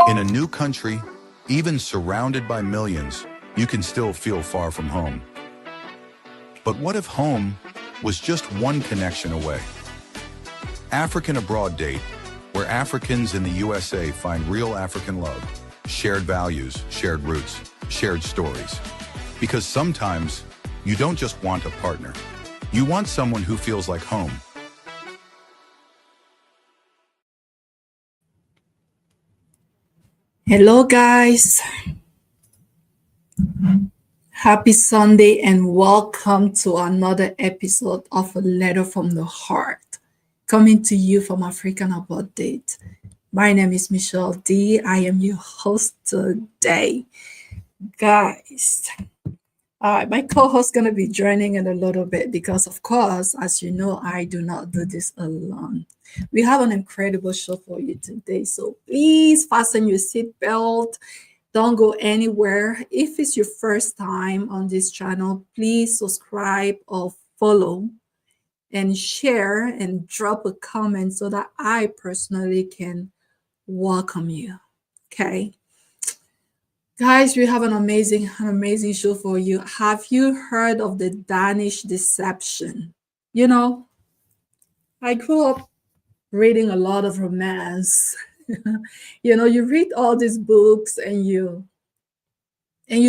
In a new country, even surrounded by millions, you can still feel far from home. But what if home was just one connection away? African Abroad Date, where Africans in the USA find real African love, shared values, shared roots, shared stories. Because sometimes you don't just want a partner, you want someone who feels like home. Hello guys, happy Sunday and welcome to another episode of A Letter from the Heart, coming to you from African Abroad Date. My name is Michelle D. I am your host today. Guys, my co-host going to be joining in a little bit because, of course, as you know, I do not do this alone. We have an incredible show for you today, so please fasten your seatbelt. Don't go anywhere. If it's your first time on this channel, please subscribe or follow and share and drop a comment so that I personally can welcome you. Okay. Guys, we have an amazing show for you. Have you heard of the Danish deception? You know, I grew up reading a lot of romance. You read all these books and you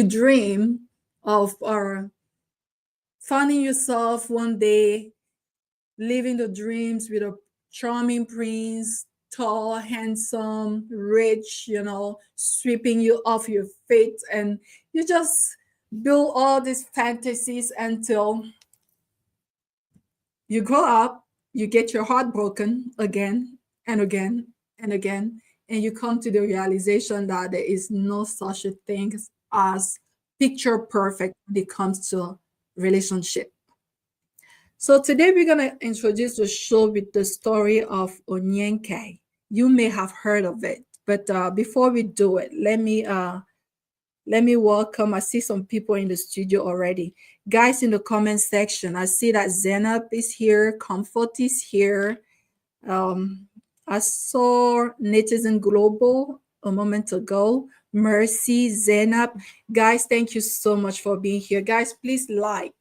dream of finding yourself one day living the dreams with a charming prince, tall, handsome, rich, sweeping you off your feet, and you just build all these fantasies until you grow up, you get your heart broken again and again and again, and you come to the realization that there is no such a thing as picture perfect when it comes to relationship. So today we're going to introduce the show with the story of Onyenke. You may have heard of it, but before we do it, let me welcome. I see some people in the studio already. Guys, in the comment section, I see that Zenab is here, Comfort is here. I saw Netizen Global a moment ago. Mercy, Zenab. Guys, thank you so much for being here. Guys, please like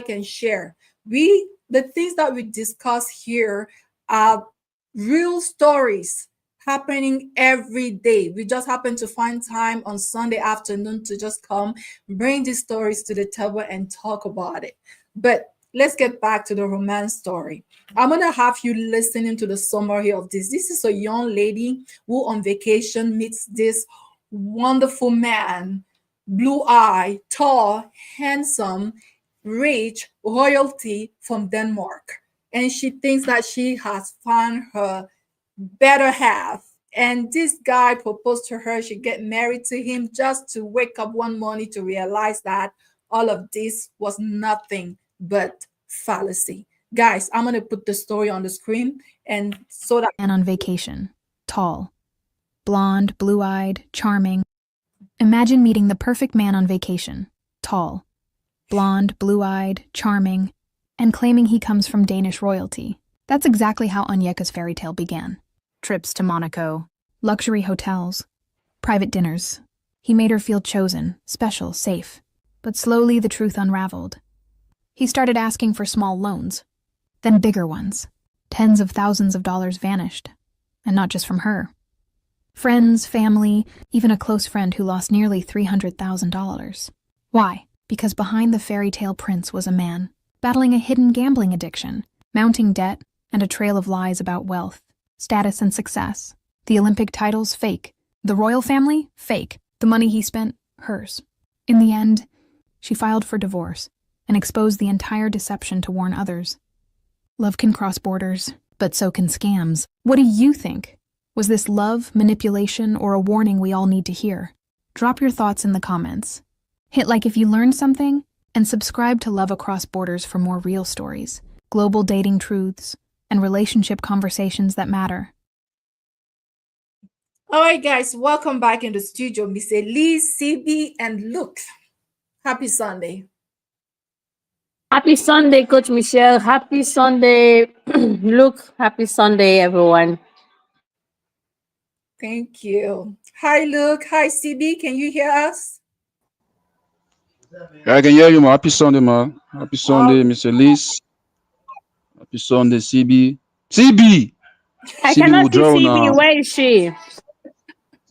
and share. The things that we discuss here are real stories happening every day. We just happen to find time on Sunday afternoon to just come bring these stories to the table and talk about it. But let's get back to the romance story. I'm going to have you listening to the summary of this. This is a young lady who on vacation meets this wonderful man, blue-eyed, tall, handsome, rich, royalty from Denmark. And she thinks that she has found her better half. And this guy proposed to her. She get married to him just to wake up one morning to realize that all of this was nothing but fallacy. Guys, I'm going to put the story on the screen and so that... Man on vacation. Tall. Blonde, blue-eyed, charming. Imagine meeting the perfect man on vacation. Tall. Blonde, blue-eyed, charming, and claiming he comes from Danish royalty. That's exactly how Onyenke's fairy tale began. Trips to Monaco, luxury hotels, private dinners. He made her feel chosen, special, safe. But slowly the truth unraveled. He started asking for small loans, then bigger ones. Tens of thousands of dollars vanished, and not just from her. Friends, family, even a close friend who lost nearly $300,000. Why? Because behind the fairy tale prince was a man, battling a hidden gambling addiction, mounting debt, and a trail of lies about wealth, status, and success. The Olympic titles, fake. The royal family, fake. The money he spent, hers. In the end, she filed for divorce and exposed the entire deception to warn others. Love can cross borders, but so can scams. What do you think? Was this love, manipulation, or a warning we all need to hear? Drop your thoughts in the comments. Hit like if you learned something, and subscribe to Love Across Borders for more real stories, global dating truths, and relationship conversations that matter. All right, guys, welcome back in the studio, Miss Elise, CB, and Luke. Happy Sunday. Happy Sunday, Coach Michelle. Happy Sunday, Luke. Happy Sunday, everyone. Thank you. Hi, Luke. Hi, CB. Can you hear us? Yeah, I can hear you, man. Happy Sunday, man. Happy Oh, Sunday, Mr. Liz. Happy Sunday, CB. CB! I CB cannot see withdraw CB. now. Where is she?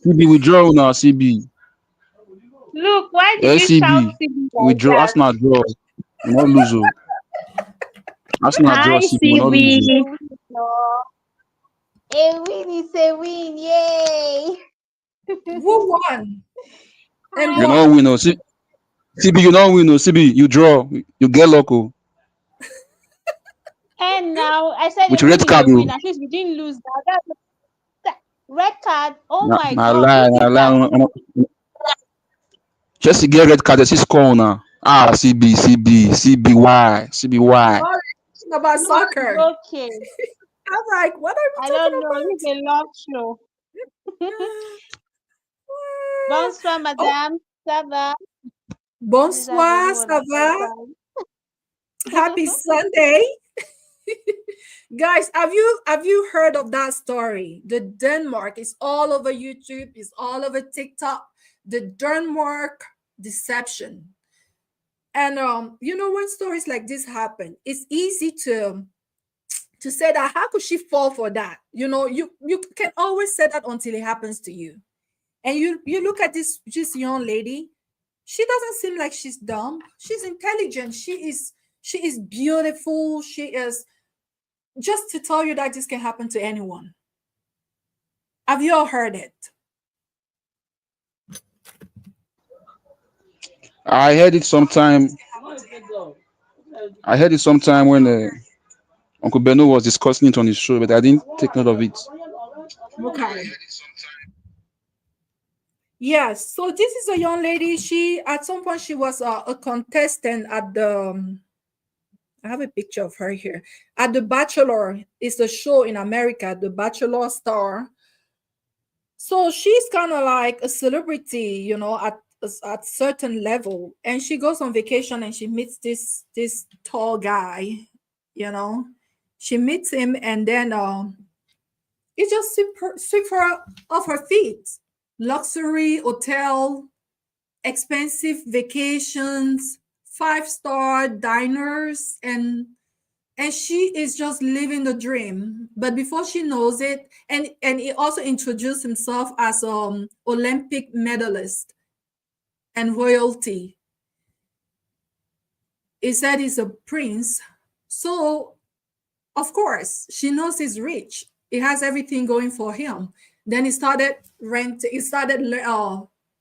CB withdraw now, CB. Look, why did Yeah, you shout CB. CB like Withdraw. that? Arsenal draw. We not lose. Oh. Arsenal draw, Hi, CB. We not lose. It's Oh. a CB. win, no. A win is a win, yay! who won? And You Hi. not what? win. Oh. CB, you not win. Oh. CB, you draw. You get luck. Oh. And now I said a With win red is card. a Oh. win. At least we didn't lose that. Red card. Oh Nah, my nah, God, lie. who Nah, did that? lie. Just to get red card, just score now. Ah, CB, why? CB, why? Sorry, about No, it's soccer. okay. I'm like, what are we I talking don't know. It's a love show. about? Bonsoir, Oh, madame. Ça va? This is how bonsoir, everyone ça at va? time. Happy Sunday. Guys, have you heard of that story? The Denmark is all over YouTube, it's all over TikTok. The Denmark deception. And when stories like this happen, it's easy to say that how could she fall for that? You can always say that until it happens to you. And you look at this young lady, she doesn't seem like she's dumb. She's intelligent. She is beautiful. She is, just to tell you that this can happen to anyone. Have you all heard it? I heard it sometime. I heard it sometime when Uncle Beno was discussing it on his show, but I didn't take note of it. Okay. Yes. So this is a young lady. She at some point she was a contestant at the. I have a picture of her here at the Bachelor. It's a show in America, the Bachelor star. So she's kind of like a celebrity, at certain level. And she goes on vacation and she meets this tall guy. You know, she meets him and then it just sweep her off her feet. Luxury hotel, expensive vacations, five-star diners, and she is just living the dream. But before she knows it, and he also introduced himself as Olympic medalist and royalty. He said he's a prince. So of course, she knows he's rich. He has everything going for him. Then he started renting. He started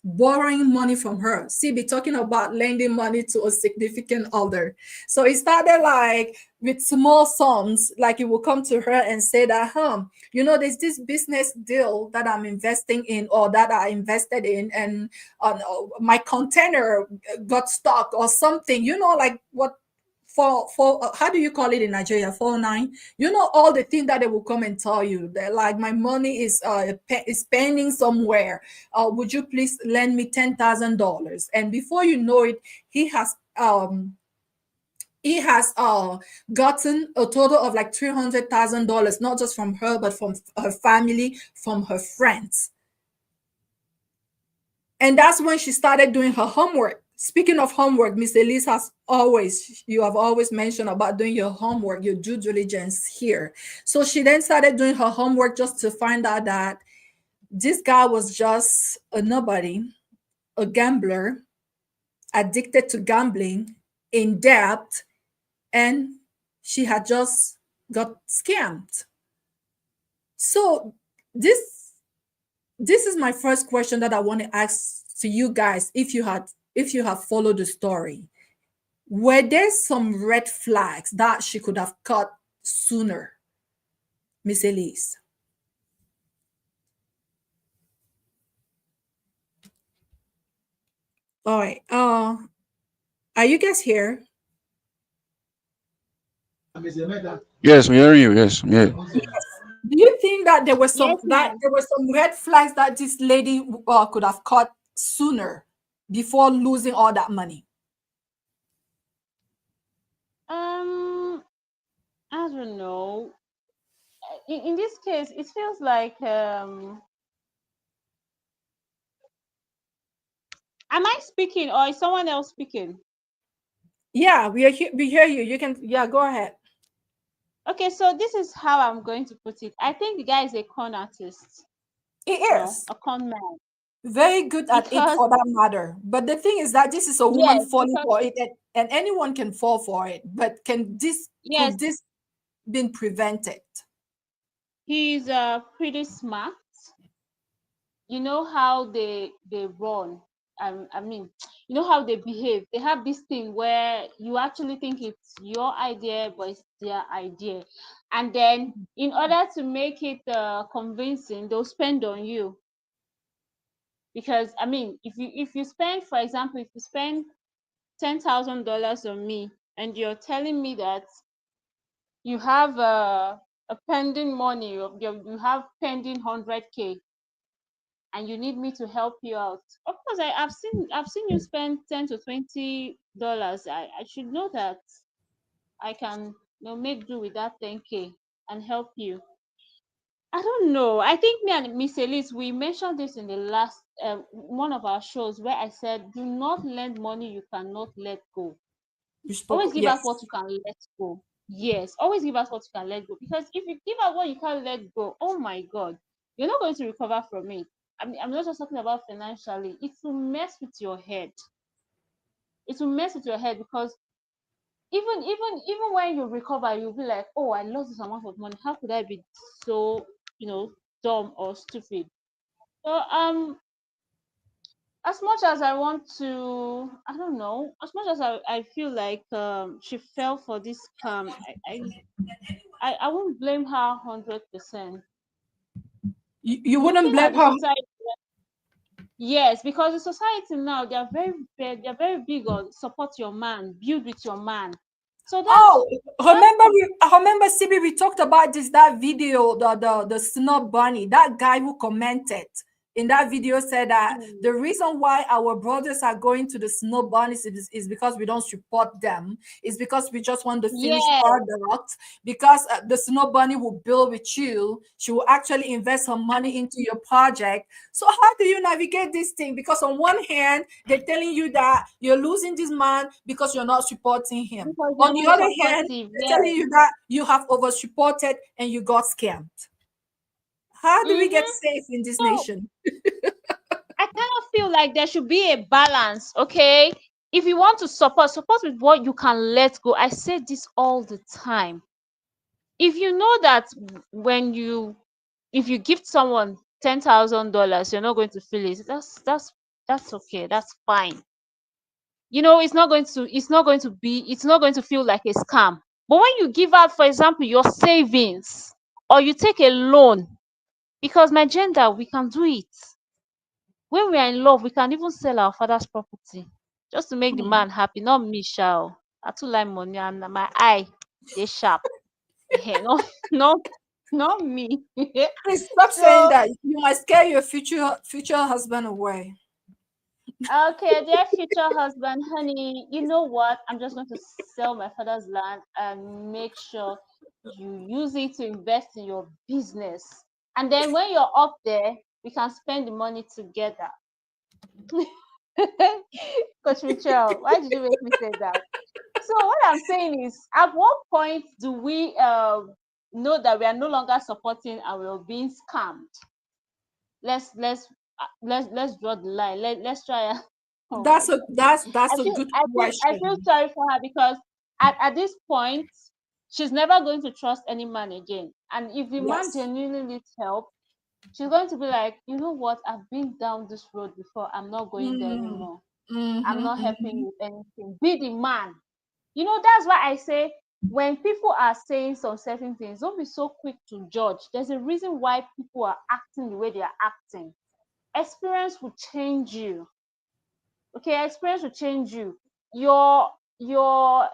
borrowing money from her. See, be talking about lending money to a significant other. So he started like with small sums, like he will come to her and say that, there's this business deal that I'm investing in or that I invested in, and my container got stuck or something. Like what for how do you call it in Nigeria? 409. All the things that they will come and tell you that like my money is pending somewhere. Would you please lend me $10,000? And before you know it, he has gotten a total of like $300,000, not just from her, but from her family, from her friends. And that's when she started doing her homework. Speaking of homework, Miss Elise you have always mentioned about doing your homework, your due diligence here. So she then started doing her homework just to find out that this guy was just a nobody, a gambler, addicted to gambling, in debt, and she had just got scammed. So this is my first question that I want to ask to you guys. If you have followed the story, were there some red flags that she could have caught sooner, Miss Elise? All right. Are you guys here? Yes, I'm hearing you. Yes, I'm here. Do you think that there were Yes, some that ma'am. there were some red flags that this lady could have caught sooner before losing all that money? Um, I don't know. In this case, it feels like Am I speaking or is someone else speaking? Yeah, we hear you. You can, yeah, go ahead. Okay, so this is how I'm going to put it. I think the guy is a con artist, It is a con man. very good at it Because for that matter. But the thing is that this is a woman yes, falling because for it, and anyone can fall for it. But yes, could this been prevented? he's pretty smart. You know how they run. I mean, you know how they behave. They have this thing where you actually think it's your idea, but it's their idea. And then, in order to make it convincing, they'll spend on you. Because I mean, if you spend, for example, if you spend $10,000 on me, and you're telling me that you have a pending money, you have pending 100K, and you need me to help you out. Of course, I've seen you spend $10 to $20. I should know that I can, make do with that 10K and help you. I don't know. I think me and Miss Elise, we mentioned this in the last one of our shows, where I said, do not lend money you cannot let go. You spoke, Always give yes. out what you can let go. Yes, always give out what you can let go. Because if you give out what you can't let go, oh my God, you're not going to recover from it. I mean, I'm not just talking about financially. It will mess with your head. It will mess with your head, because even when you recover, you'll be like, oh, I lost this amount of money. How could I be so, dumb or stupid? So as much as I want to, I don't know, as much as I feel like she fell for this scam, I won't blame her 100%. You wouldn't Looking at blame the her. society, yes, because the society now, they're very big on support your man, build with your man. So Oh, that's remember, CB, we talked about this, that video, the snob bunny, that guy who commented in that video said that the reason why our brothers are going to the snob bunnies is because we don't support them. It's because we just want the finished yes, product. Because the snob bunny will build with you. She will actually invest her money into your project. So how do you navigate this thing? Because on one hand, they're telling you that you're losing this man because you're not supporting him. because On you're the too other hand, supportive. they're telling Yes. you that you have over supported and you got scammed. How do we get Mm-hmm. safe in this So nation? I kind of feel like there should be a balance, okay? If you want to support with what you can let go. I say this all the time. If you know that when you if you give someone $10,000, you're not going to feel it. That's okay. That's fine. It's not going to feel like a scam. But when you give out, for example, your savings, or you take a loan, because my gender, we can do it. When we are in love, we can even sell our father's property just to make the Hmm. man happy. Not me, shall. I too like money, and my eye, they sharp. No, no, not me. Please stop saying So, that. You might scare your future husband away. okay, dear future husband, honey, you know what? I'm just going to sell my father's land and make sure you use it to invest in your business. And then when you're up there, we can spend the money together. Coach Michelle, why did you make me say that? So what I'm saying is, at what point do we know that we are no longer supporting and we're being scammed? Let's draw the line. Let's try. Oh my That's a God. that's I a feel good I feel I feel question. sorry for her, because at this point, she's never going to trust any man again. And if the man Yes. genuinely needs help, she's going to be like, you know what? I've been down this road before. I'm not going there Mm. anymore. I'm Mm-hmm, not helping mm-hmm. you with anything. Be the man. That's why I say, when people are saying some certain things, don't be so quick to judge. There's a reason why people are acting the way they are acting. Experience will change you. Okay, experience will change you. Your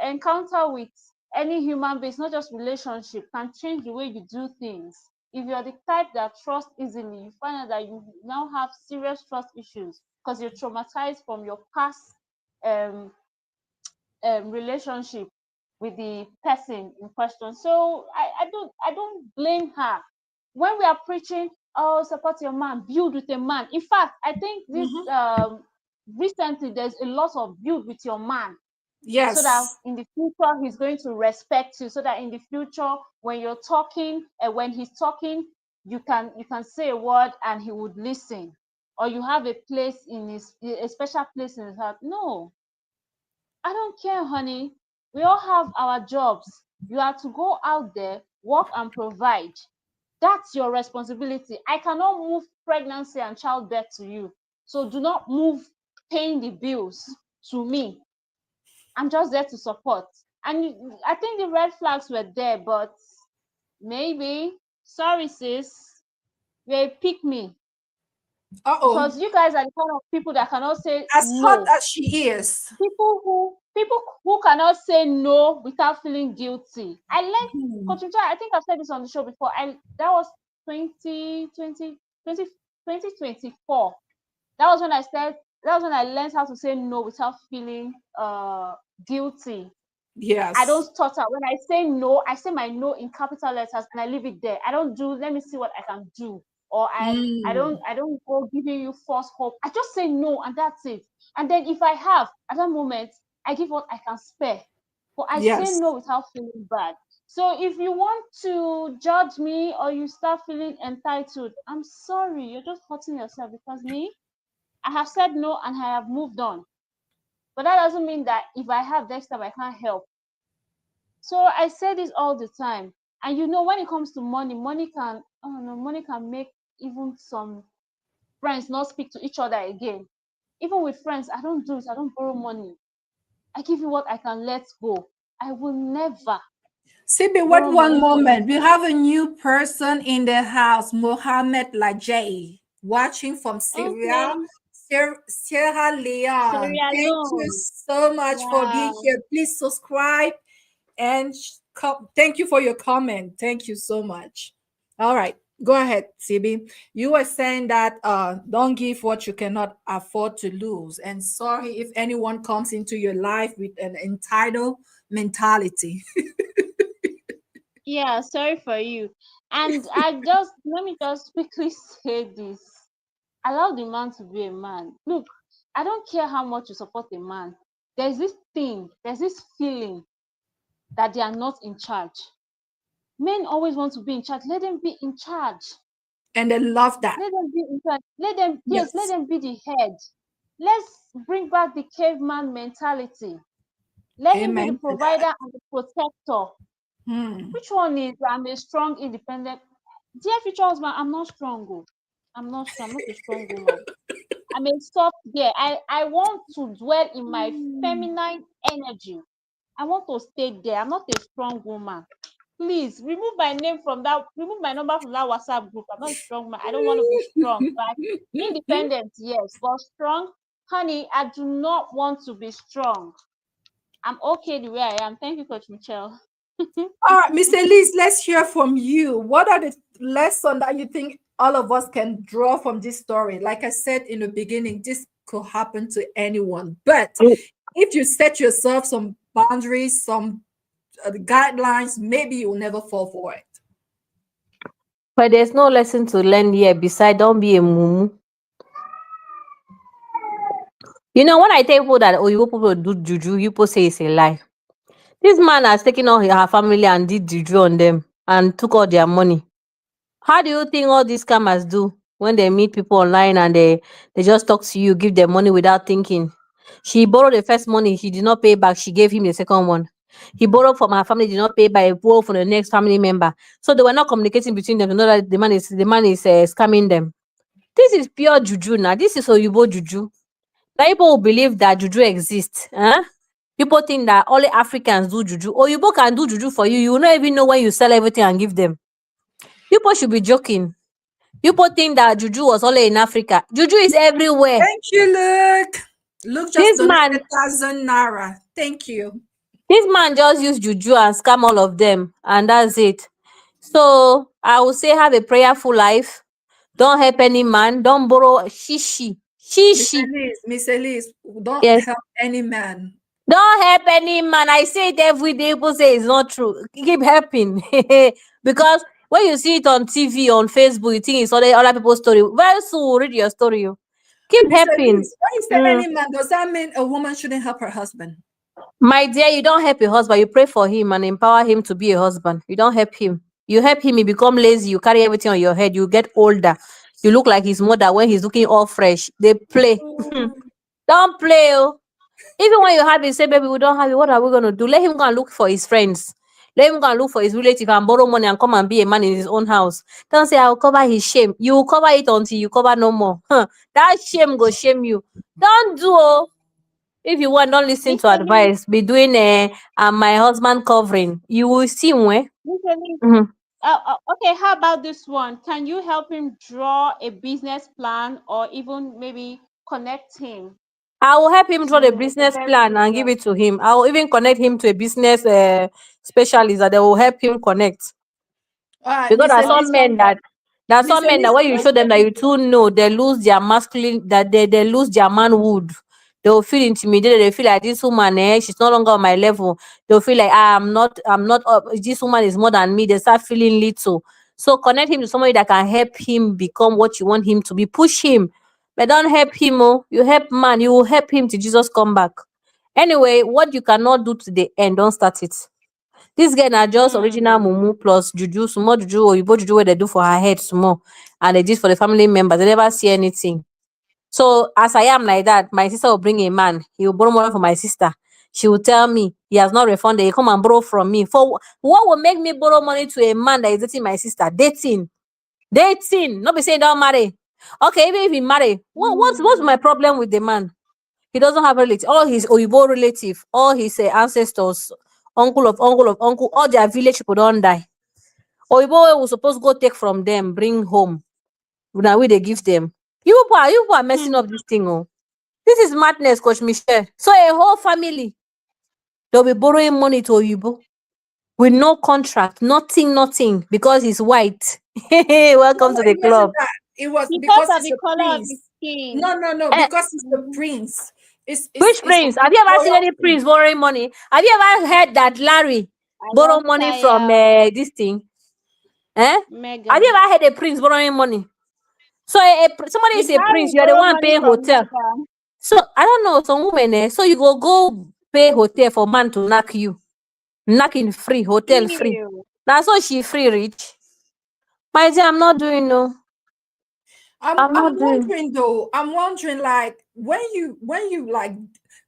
encounter with any human being, not just relationship, can change the way you do things. If you're the type that trusts easily, you find out that you now have serious trust issues because you're traumatized from your past um, relationship with the person in question. So I don't blame her. When we are preaching, oh, support your man, build with a man. In fact, I think this Mm-hmm. recently there's a lot of build with your man, so that Yes. in the future he's going to respect you, so that in the future when you're talking and when he's talking, you can say a word and he would listen, or you have a special place in his heart. No, I don't care, honey. We all have our jobs. You have to go out there, work and provide. That's your responsibility. I cannot move pregnancy and childbirth to you. So do not move paying the bills to me. I'm just there to support. And I think the red flags were there, but maybe, sorry, sis, they pick me. Uh-oh. Because you guys are the kind of people that cannot say As hot no. as she is. People who cannot say no without feeling guilty. I learned, Hmm. Coach Ucha, I think I've said this on the show before. That was 2024. That was when I learned how to say no without feeling guilty. I don't Yes. stutter. When I say no, I say my no in capital letters and I leave it there. I don't do, let me see what I can do. Or I don't go giving you false hope. I just say no and that's it. And then if I have at that moment, I give what I can spare. But I say Yes. no without feeling bad. So if you want to judge me or you start feeling entitled, I'm sorry, you're just hurting yourself, because me, I have said no and I have moved on. But that doesn't mean that if I have next time I can't help. So I say this all the time. And when it comes to money, money can make even some friends not speak to each other again. Even with friends, I don't do it. I don't borrow money. I give you what I can let go. I will never Sibi, what borrow one money from moment? We you. have a new person in the house, Mohammed Lajay, watching from Syria, Okay. Sierra Leone. Sierra Thank you Leone. so much for being Wow. here. Please subscribe and thank you for your comment. Thank you so much. All right, go ahead, Sibi. You were saying that don't give what you cannot afford to lose. And sorry if anyone comes into your life with an entitled mentality. Yeah, sorry for you. And let me just quickly say this. Allow the man to be a man. Look, I don't care how much you support a man. There's this feeling that they are not in charge. Men always want to be in charge. Let them be in charge. And they love that. Let them be in charge. Let Yes. them be the head. Let's bring back the caveman mentality. Let him be the Amen to that. provider and the protector. Hmm. Which one is I'm a strong, independent? Dear future husband, I'm not strong. Oh. I'm not strong. I'm not a strong woman. I'm a soft girl. I want to dwell in my feminine energy. I want to stay there. I'm not a strong woman. Please remove my name from that. Remove my number from that WhatsApp group. I'm not a strong man. I don't want to be strong. Like independent, yes, but strong, honey. I do not want to be strong. I'm okay the way I am. Thank you, Coach Michelle. All right, Mr. Elise, let's hear from you. What are the lessons that you think all of us can draw from this story? Like I said in the beginning, this could happen to anyone. But if you set yourself some boundaries, some guidelines, maybe you'll never fall for it. But there's no lesson to learn here beside don't be a mumu. When I tell people that you people do juju, you people say it's a lie. This man has taken all her family and did juju on them and took all their money. How do you think all these scammers do when they meet people online and they just talk to you, give them money without thinking? She borrowed the first money, he did not pay back. She gave him the second one. He borrowed from her family, did not pay back, borrowed from the next family member. So they were not communicating between them to know that the man is scamming them. This is pure juju now. This is Oyibo juju. Now people will believe that juju exists. Huh? People think that only Africans do juju. Oyibo can do juju for you. You will not even know when you sell everything and give them. People should be joking. People think that juju was only in Africa. Juju is everywhere. Thank you, Luke. Luke just This donated man, 1,000 naira. Thank you. this man just used juju and scam all of them, and that's it. So I will say have a prayerful life. Don't help any man. Don't borrow shishi. Shishi. Miss Elise, don't Yes. help any man. Don't help any man. I say it every day. People say it's not true. Keep helping. Because when you see it on TV, on Facebook, you think it's other people's story. Very soon we'll read your story. Keep Mr. helping. Reese, when you say any man, does that mean a woman shouldn't help her husband? My dear, you don't help your husband. You pray for him and empower him to be a husband. You don't help him. You help him, he become lazy. You carry everything on your head. You get older. You look like his mother when he's looking all fresh. They play. Don't play. Oh. Even when you have it, say, baby, we don't have it. What are we going to do? Let him go and look for his friends. Let him go and look for his relative and borrow money and come and be a man in his own house. Don't say, I'll cover his shame. You will cover it until you cover no more. That shame go shame you. Don't do. Oh. If you want, don't listen to Mr. Lee, advice. Be doing my husband covering. You will see when. Mr. Lee, Mhm. okay, how about this one? Can you help him draw a business plan or even maybe connect him I will help him draw the to a business very plan good and give job? it to him. I will even connect him to a business specialist that they will help him connect. All right, Because Mr. Lee's there are some men that when you show them that you too know, they lose their masculine, that they lose their manhood. They will feel intimidated. They feel like this woman, she's no longer on my level. They'll feel like I'm not up. This woman is more than me. They start feeling little. So connect him to somebody that can help him become what you want him to be. Push him. But don't help him. Oh. You help man, you will help him till Jesus come back. Anyway, what you cannot do to the end, don't start it. This girl na just original mumu plus juju, small juju, oyibo juju wey they do for her head small, and they did for the family members. They never see anything. So as I am like that, my sister will bring a man. He will borrow money for my sister. She will tell me he has not refunded. He come and borrow from me. For what will make me borrow money to a man that is dating my sister? Dating. Not be saying don't marry. Okay, even if he marry, what's my problem with the man? He doesn't have relatives. All his Oyibo relative, all his ancestors, uncle, all their village people don't die. Oyibo wey we suppose go take from them, bring home. Now we they give them. You people are messing up this thing. Oh. This is madness, Coach Michelle. So a whole family, they'll be borrowing money to Oyibo with no contract, nothing, because he's white. Welcome to the it wasn't club. that. It was Because because of he's the a color of his prince. skin. No, Eh, because he's the prince. which It's a prince? Have you ever seen royal any prince. prince borrowing money? Have you ever heard that Larry I borrow don't money from tire. this thing? Eh? Have you Megan. ever had a prince borrowing money? So somebody Did is a prince, Larry you are the borrow one money paying from hotel. Megan? So I don't know, some women, so you go pay hotel for man to knock you. Knocking free, hotel free. Ew. That's why she free rich. My dear, I'm not doing no. I'm I'm not doing. wondering though. I'm wondering like when you like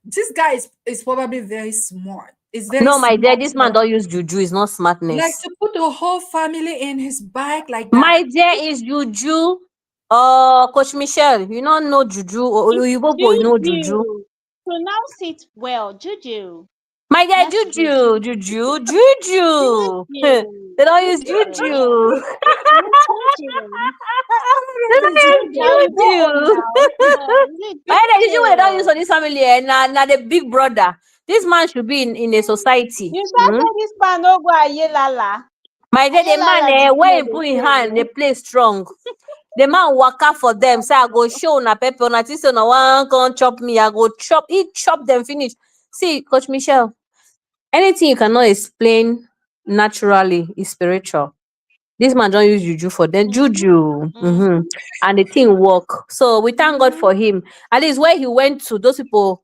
this guy is probably very smart. It's very No, my dear, smart. this man don't use juju, it's not Like smartness. to put the whole family in his bag like that. My dear is juju. Coach Michelle, you don't know juju. It's You both know juju. Juju. Pronounce it well. Juju. My dear, Not juju, Juju. juju. Juju. They don't use Juju. juju. It's Juju. They don't use Now you go on juju. now. Is it Why the juju wey they don't use Juju? for this family? Na the big brother. This man should be in a society. You better say this man no go Ayelala. My dear, the man Ayelala, the when he place put they in say. hand, they play strong. The man waka for them. Say I go show na pepper. Na think say na one come chop me. I go chop. He chop them finish. See, Coach Michelle. Anything you cannot explain naturally is spiritual. This man don't use juju for them. Juju. Mm-hmm. And the thing work. So we thank God Mm-hmm. for him. At least where he went to, those people,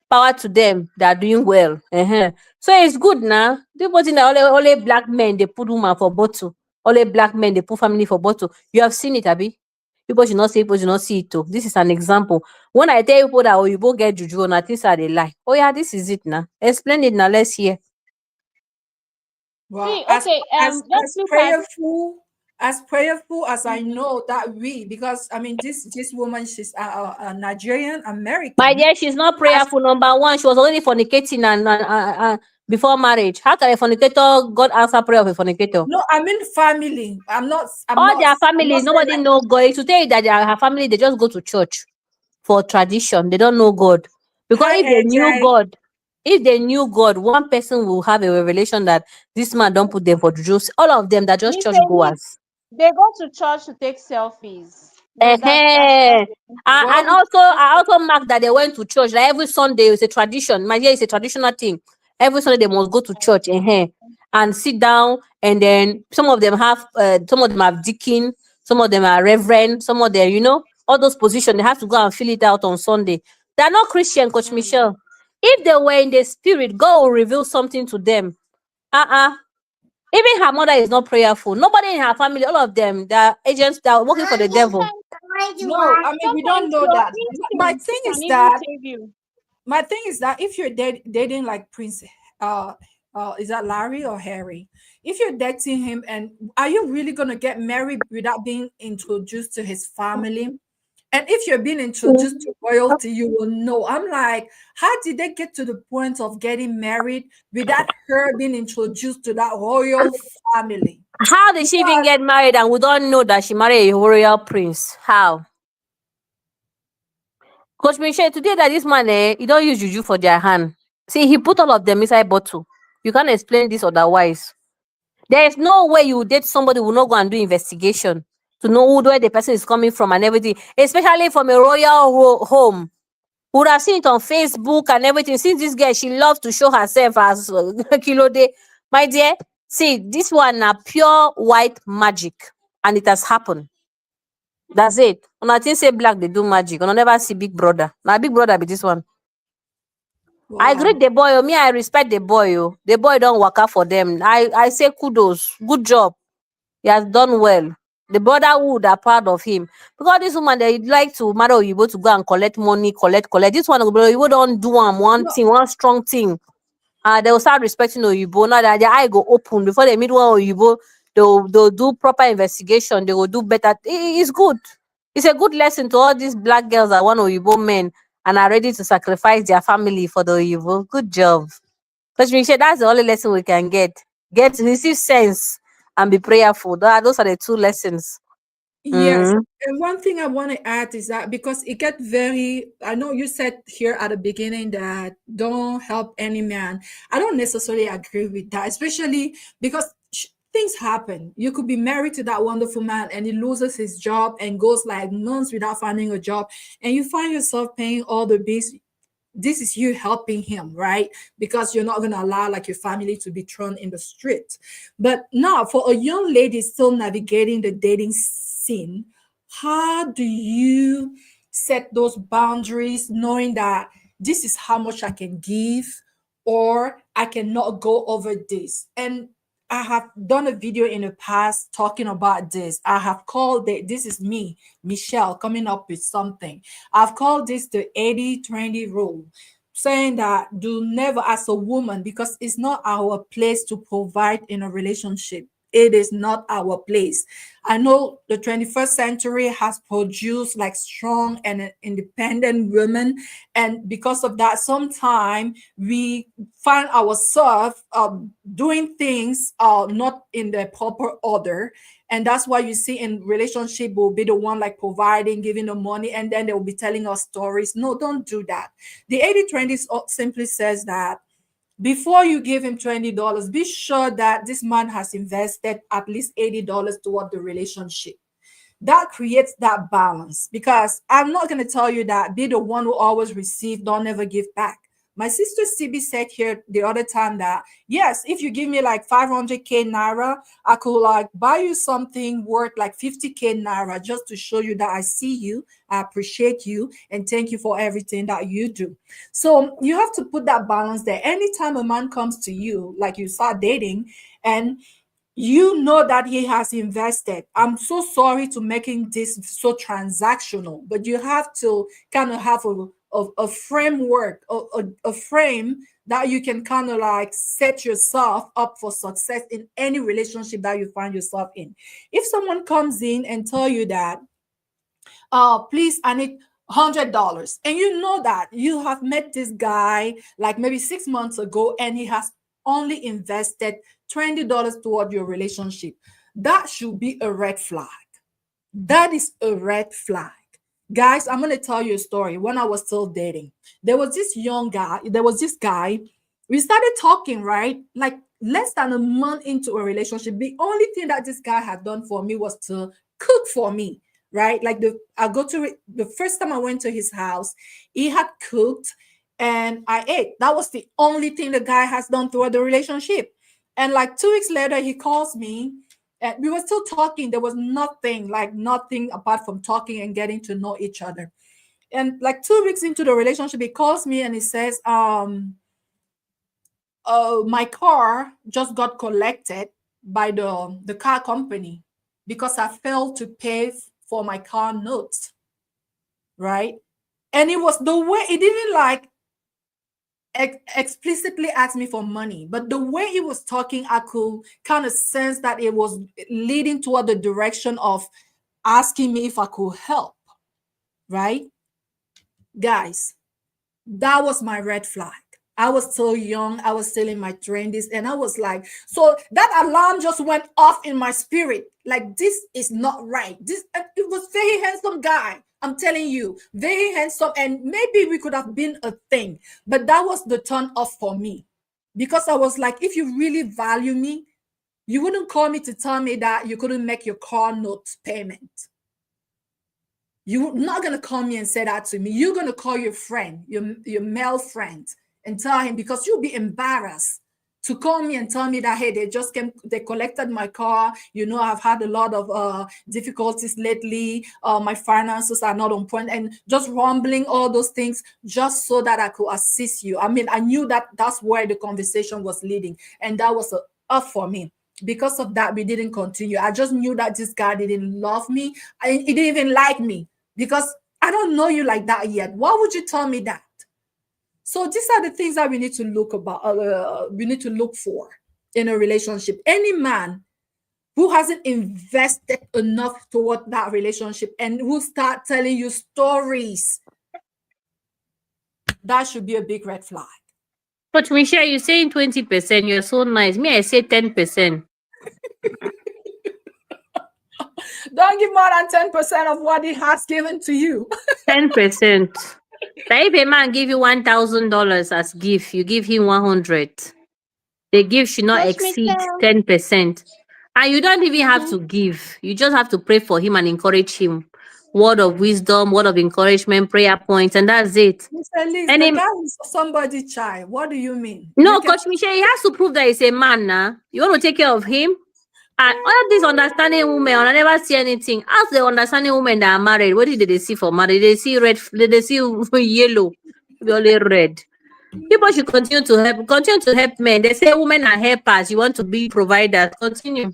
power to them, they are doing well. So it's good now. Do but in only black men they put woman for bottle. Only black men they put family for bottle. You have seen it, Abi. People should not say, people should not see it too. This is an example. When I tell people that oh, you both get juju, and I think are they lie. Oh yeah, this is it now. Explain it now. Let's hear. Well, See, okay, let's look at as prayerful as I mhm. know that because I mean this woman she's a Nigerian My American. dear, she's not As prayerful. Number one, she was already fornicating and before marriage. How can a fornicator God answer prayer of a fornicator? no, I mean family. I'm not. I'm All not. their I'm family, not saying nobody like know God. To tell you that her family, they just go to church for tradition. They don't know God. Because hi AJ. if they knew God, one person will have a revelation that this man don't put them for juju. All of them, they're just church Mr. Lee, goers. they go to church to take selfies. That's Ehen. the thing to And do. Well, also, I also marked that they went to church. Like every Sunday, it's a tradition. My dear, it's a traditional thing. Every Sunday, they must go to church and sit down. And then some of them have deacon, some of them are reverend, some of them, all those positions, they have to go and fill it out on Sunday. They're not Christian, Coach Michelle. If they were in the spirit, God will reveal something to them. Even her mother is not prayerful. Nobody in her family, all of them, they're agents that are working for the devil. No, I mean, we don't Sometimes know your that. My instinct thing is can even that save you. my thing is that if you're dating like Prince, is that Larry or Harry? If you're dating him, and are you really gonna get married without being introduced to his family? And if you're being introduced to royalty, you will know. I'm like, how did they get to the point of getting married without her being introduced to that royal family? How did she even get married and we don't know that she married a royal prince? How? Coach Michelle, today that this man, he don't use juju for their hand. See, he put all of them inside bottle. You can't explain this otherwise. There is no way you date somebody who will not go and do investigation to know where the person is coming from and everything, especially from a royal home. We would have seen it on Facebook and everything. Since this girl, she loves to show herself as Kilo Day. My dear, see, this one na pure white magic, and it has happened. That's it. When I think say black, they do magic. When I never see Big Brother. Now Big Brother be this one. I Wow. greet the boy. Oh, me, I respect the boy. Oh. The boy don't work out for them. I say kudos. Good job. He has done well. The brotherhood are proud of him. Because this woman, they like to marry Oyibo to go and collect money, collect. This one, Oyibo don't do one No, thing, one strong thing. They will start respecting Oyibo. Now that their eye go open before they meet one Oyibo, they'll do proper investigation. They will do better. It's good. It's a good lesson to all these black girls that want Oyibo men and are ready to sacrifice their family for the Oyibo. Good job. Because we say that's the only lesson we can get. Receive sense and be prayerful. Those are the two lessons. yes. Mm-hmm. And one thing I want to add is that because it get very, I know you said here at the beginning that don't help any man. I don't necessarily agree with that, especially because things happen. You could be married to that wonderful man and he loses his job and goes like months without finding a job, and you find yourself paying all the bills. This is you helping him, right? Because you're not going to allow like your family to be thrown in the street. But now for a young lady still navigating the dating scene, how do you set those boundaries knowing that this is how much I can give, or I cannot go over this? And I have done a video in the past talking about this. I have called it, this is me, Michelle, coming up with something. I've called this the 80-20 rule, saying that do never, as a woman, because it's not our place to provide in a relationship. It is not our place. I know the 21st century has produced like strong and independent women. And because of that, sometimes we find ourselves doing things not in the proper order. And that's why you see in relationship will be the one like providing, giving the money, and then they'll be telling us stories. No, don't do that. The 80-20 simply says that before you give him $20, be sure that this man has invested at least $80 toward the relationship. That creates that balance, because I'm not going to tell you that be the one who always receive, don't ever give back. My sister CB said here the other time that yes, if you give me like 500k naira, I could like buy you something worth like 50k naira just to show you that I see you, I appreciate you, and thank you for everything that you do. So you have to put that balance there. Anytime a man comes to you, like you start dating, and you know that he has invested. I'm so sorry to making this so transactional, but you have to kind of have a framework, a frame that you can kind of like set yourself up for success in any relationship that you find yourself in. If someone comes in and tell you that, please, I need $100, and you know that you have met this guy like maybe 6 months ago and he has only invested $20 toward your relationship, that should be a red flag. That is a red flag. Guys, I'm going to tell you a story. When I was still dating, there was this guy. We started talking, right? Like less than a month into a relationship. The only thing that this guy had done for me was to cook for me, right? Like the first time I went to his house, he had cooked and I ate. That was the only thing the guy has done throughout the relationship. And like 2 weeks later, he calls me And we were still talking. There was nothing apart from talking and getting to know each other. And like 2 weeks into the relationship, he calls me and he says, my car just got collected by the car company because I failed to pay for my car notes. Right? And it was the way it didn't like explicitly ask me for money, but the way he was talking, I could kind of sense that it was leading toward the direction of asking me if I could help. Right? Guys, that was my red flag. I was so young, I was still in my 20s, and I was like, so that alarm just went off in my spirit. Like, this is not right. It was very handsome guy. I'm telling you, very handsome, and maybe we could have been a thing, but that was the turn off for me, because I was like, if you really value me, you wouldn't call me to tell me that you couldn't make your car note payment. You're not going to call me and say that to me. You're going to call your friend, your male friend, and tell him, because you'll be embarrassed to call me and tell me that, hey, they collected my car. You know, I've had a lot of difficulties lately. My finances are not on point, and just rumbling all those things just so that I could assist you. I mean, I knew that that's where the conversation was leading, and that was up for me. Because of that, we didn't continue. I just knew that this guy didn't love me. He didn't even like me, because I don't know you like that yet. Why would you tell me that? So these are the things that we need to look for in a relationship. Any man who hasn't invested enough toward that relationship and who start telling you stories, that should be a big red flag. But Michelle, you're saying 20%. You're so nice. Me, I say 10%. Don't give more than 10% of what he has given to you. 10%. Like if a man give you $1,000 as gift, you give him 100. The gift should not Coach exceed Michelle. 10%. And you don't even have to give. You just have to pray for him and encourage him. Word of wisdom, word of encouragement, prayer points, and that's it. Mr. Liz, And the him, guy is somebody's child. What do you mean? no, Coach Michelle, he has to prove that he's a man now. You want to take care of him? And all these understanding women, I never see anything. Ask the understanding women that are married, what did they see for marriage? They see red, they see yellow, only red. People should continue to help men. They say women are helpers. You want to be providers. Continue.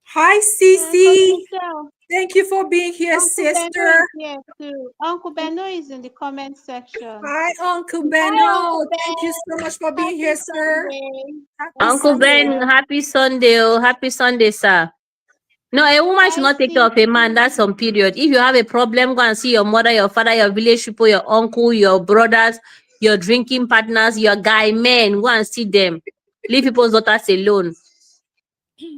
Hi, Coach Cece. Michelle. Thank you for being here, Uncle Beno sister. is here too. Uncle Beno is in the comment section. Hi, Uncle Hi, Beno. Uncle Thank you so much for being Happy here, sir. Sunday. Happy Uncle Sunday. Ben, happy Sunday. Oh, happy Sunday, sir. No, a woman should Hi, not take care of a man. That's some period. If you have a problem, go and see your mother, your father, your village people, your uncle, your brothers, your drinking partners, your guy men. Go and see them. Leave people's daughters alone.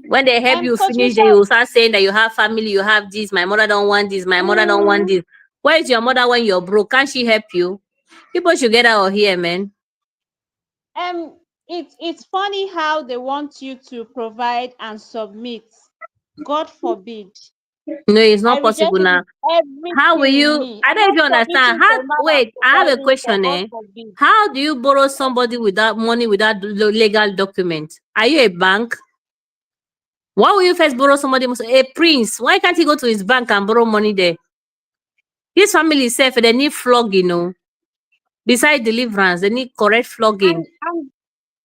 When they help you Coach finish, they Michelle. will start saying that you have family, you have this. My mother don't want this. My mother don't want this. Where is your mother when you're broke? Can't she help you? People should get out of here, man. It's funny how they want you to provide and submit. God forbid. No, it's I not reject possible it now. with everything How will in you? me. I I'm don't not even understand. submitting How? to a man and Wait, I have a providing for question. God forbid. How do you borrow somebody without money without legal document? Are you a bank? Why will you first borrow somebody? A prince. Why can't he go to his bank and borrow money there? His family safe. They need flogging, Beside deliverance, they need correct flogging.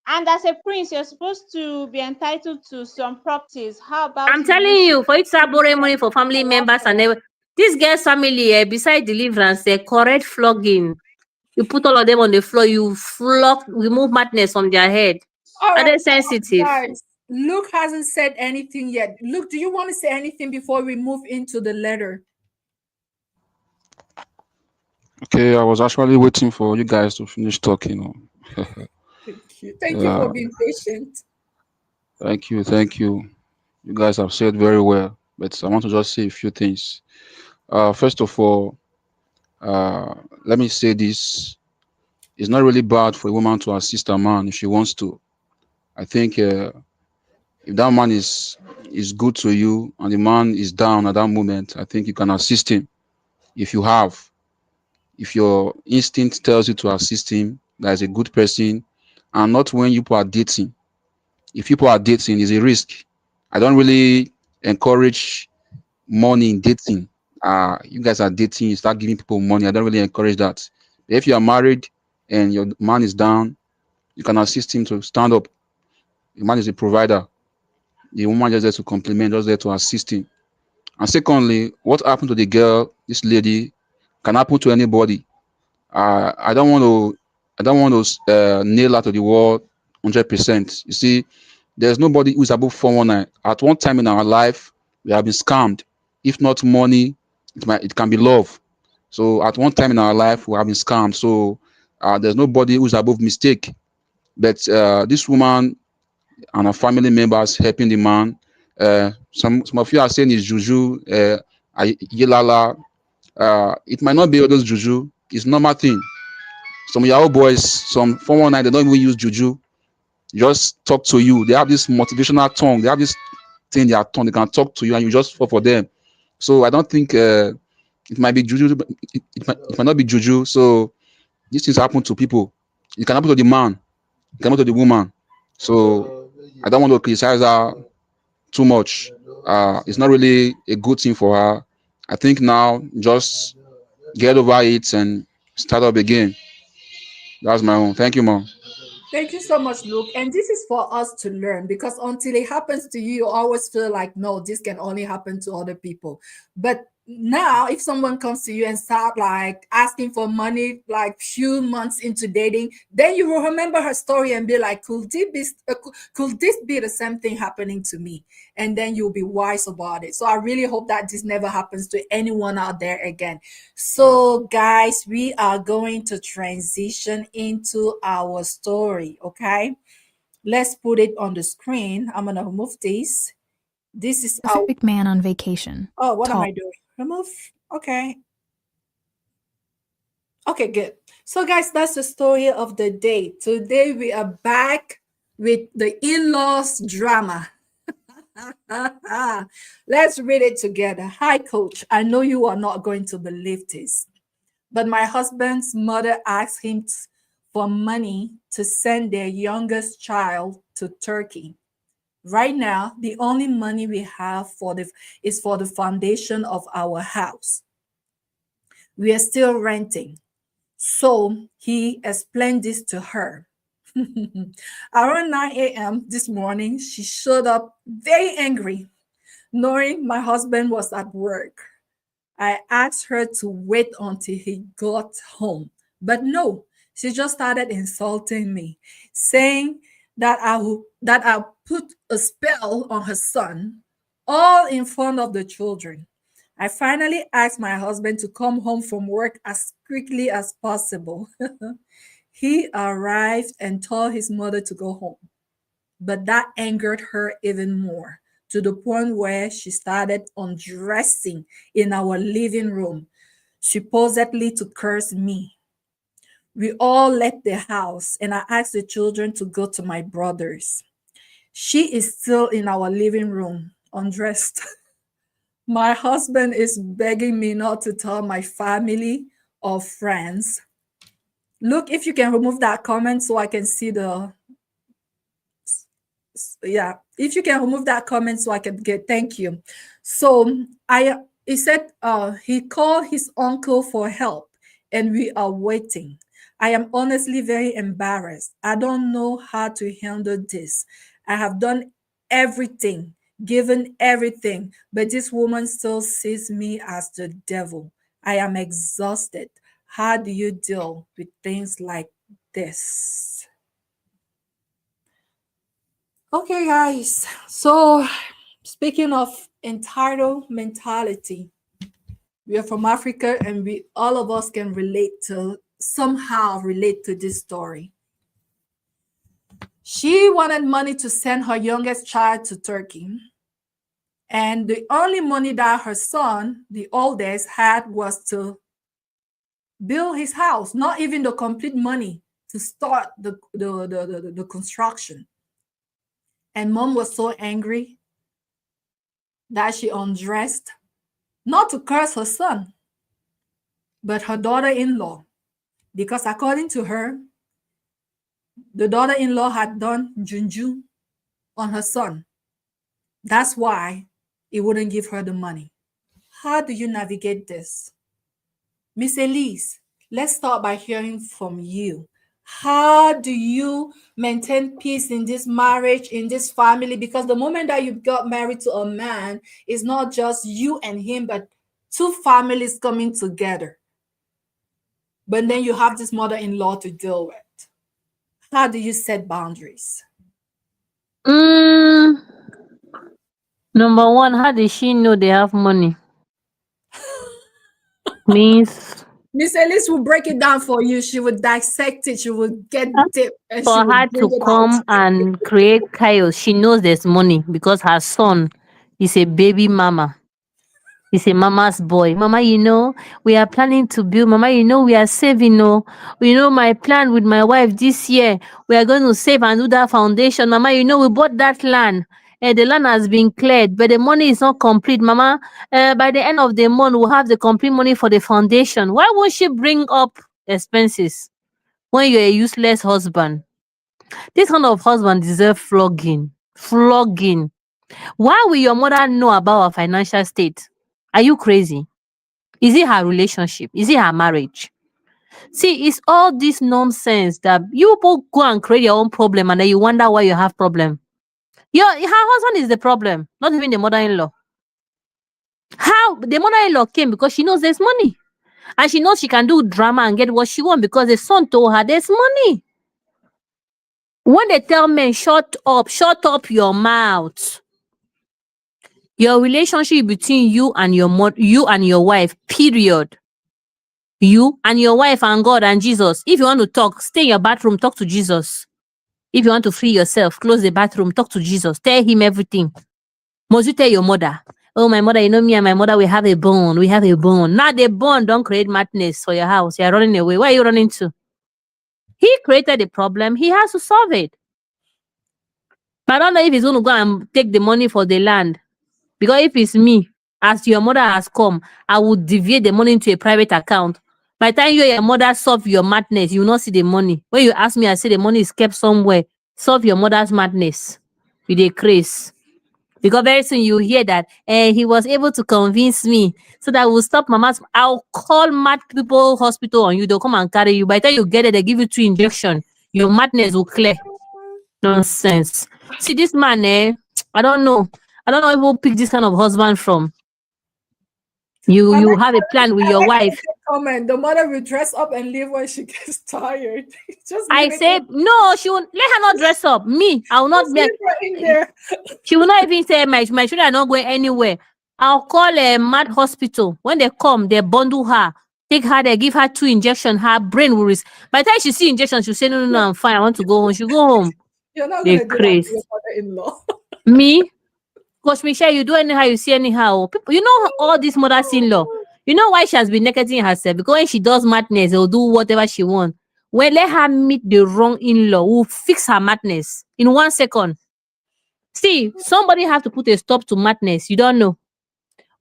And as a prince, you're supposed to be entitled to some properties. How about I'm you telling use you, for you to start borrowing money for family members and collateral? this girl's family, beside deliverance, they correct flogging. You put all of them on the floor, you flog, remove madness from their head. All Are right, they sensitive? guys. Luke hasn't said anything yet. Luke, do you want to say anything before we move into the letter? Okay, I was actually waiting for you guys to finish talking. Thank you. Thank you for being patient. Thank you, thank you. You guys have said very well, but I want to just say a few things. First of all, let me say this: it's not really bad for a woman to assist a man if she wants to. I think if that man is good to you and the man is down at that moment, I think you can assist him if you have. If your instinct tells you to assist him, that is a good person, and not when you are dating. If people are dating, it's a risk. I don't really encourage money in dating. You guys are dating, you start giving people money. I don't really encourage that. If you are married and your man is down, you can assist him to stand up. The man is a provider. The woman just there to compliment, just there to assist him. And secondly, what happened to the girl, this lady, can happen to anybody. I don't want to, nail her to the wall 100%. You see, there's nobody who's above 419. At one time in our life, we have been scammed. If not money, it can be love. So at one time in our life, we have been scammed. So there's nobody who's above mistake. But this woman and her family members helping the man. Some of you are saying it's juju, yelala. It might not be all those juju. It's normal thing. Some Yahoo boys, some 419, they don't even use juju. Just talk to you. They have this motivational tongue. They have this thing in their tongue. They can talk to you and you just fall for them. So I don't think it might be juju, but it might not be juju. So these things happen to people. It can happen to the man. It can happen to the woman. So I don't want to criticize her too much. It's not really a good thing for her. I think now just get over it and start up again. That's my own. Thank you, mom. Thank you so much, Luke. And this is for us to learn, because until it happens to you, you always feel like, no, this can only happen to other people. But now, if someone comes to you and start like asking for money, like few months into dating, then you will remember her story and be like, could this be the same thing happening to me? And then you'll be wise about it. So I really hope that this never happens to anyone out there again. So, guys, we are going to transition into our story, okay? Let's put it on the screen. I'm going to remove this. This is our... Perfect man on vacation. Oh, what am Tall. I doing? Remove. Okay. Okay, good. So, guys, that's the story of the day. Today, we are back with the in-laws drama. Let's read it together. Hi, coach. I know you are not going to believe this, but my husband's mother asked him for money to send their youngest child to Turkey. Right now, the only money we have is for the foundation of our house. We are still renting. So he explained this to her. Around 9 a.m. this morning, she showed up very angry, knowing my husband was at work. I asked her to wait until he got home, but no, she just started insulting me, saying that I put a spell on her son, all in front of the children. I finally asked my husband to come home from work as quickly as possible. He arrived and told his mother to go home, but that angered her even more, to the point where she started undressing in our living room, supposedly to curse me. We all left the house and I asked the children to go to my brother's. She is still in our living room, undressed. My husband is begging me not to tell my family or friends. Look, if you can remove that comment so I can see the... Yeah, if you can remove that comment so I can get... Thank you. So he said he called his uncle for help and we are waiting. I am honestly very embarrassed. I don't know how to handle this. I have done everything, given everything, but this woman still sees me as the devil. I am exhausted. How do you deal with things like this? Okay, guys. So, speaking of entitled mentality, we are from Africa and we all of us can somehow relate to this story. She wanted money to send her youngest child to Turkey. And the only money that her son, the oldest, had was to build his house, not even the complete money to start the construction. And mom was so angry that she undressed, not to curse her son, but her daughter-in-law, because according to her, the daughter-in-law had done junju on her son. That's why he wouldn't give her the money. How do you navigate this? Miss Elise, let's start by hearing from you. How do you maintain peace in this marriage, in this family? Because the moment that you got married to a man, it's not just you and him, but two families coming together. But then you have this mother-in-law to deal with. How do you set boundaries? Mm, number one, how does she know they have money? Means Miss Elise will break it down for you. She would dissect it. She would get deep and she for would her bring to it out. come and create chaos, she knows there's money because her son is a baby mama. He's a mama's boy. Mama, we are planning to build. Mama, we are saving. No, my plan with my wife this year. We are going to save and do that foundation. Mama, we bought that land. The land has been cleared, but the money is not complete. Mama, by the end of the month, we'll have the complete money for the foundation. Why won't she bring up expenses when you're a useless husband? This kind of husband deserves flogging. Flogging. Why will your mother know about our financial state? Are you crazy? Is it her relationship? Is it her marriage? See, it's all this nonsense that you people go and create your own problem and then you wonder why you have problem. Her husband is the problem, not even the mother-in-law. How the mother-in-law came because she knows there's money. And she knows she can do drama and get what she wants because the son told her there's money. When they tell men, shut up your mouth. Your relationship between you and your wife, period. You and your wife and God and Jesus. If you want to talk, stay in your bathroom, talk to Jesus. If you want to free yourself, close the bathroom, talk to Jesus. Tell him everything. Must you tell your mother? Oh, my mother, me and my mother, we have a bond. We have a bond. Now the bond don't create madness for your house. You're running away. Where are you running to? He created the problem. He has to solve it. But I don't know if he's going to go and take the money for the land. Because if it's me, as your mother has come, I will deviate the money into a private account. By the time you and your mother solve your madness, you will not see the money. When you ask me, I say the money is kept somewhere. Solve your mother's madness with a craze. Because very soon you hear that he was able to convince me so that we'll stop mama's. I'll call mad people hospital on you. They'll come and carry you. By the time you get it, they give you 2 injections. Your madness will clear. Nonsense. See, this man, I don't know. I don't know who pick this kind of husband from. You have a plan with your wife. Comment. The mother will dress up and leave when she gets tired. Just I say no. She will let her not dress up. Me, I will not be. leave her in there. She will not even say my children are not going anywhere. I'll call a mad hospital. When they come, they bundle her, take her, they give her 2 injections. Her brain will by the time she see injections, she'll say, no, I'm fine. I want to go home. She'll go home. You're not They gonna do that to crazy. your mother-in-law. Me, Coach Michelle, you do anyhow, you see anyhow. People, all this mother-in-law. You know why she has been negating herself? Because when she does madness, they'll do whatever she wants. When let her meet the wrong in-law who fix her madness in 1 second. See, somebody have to put a stop to madness. You don't know.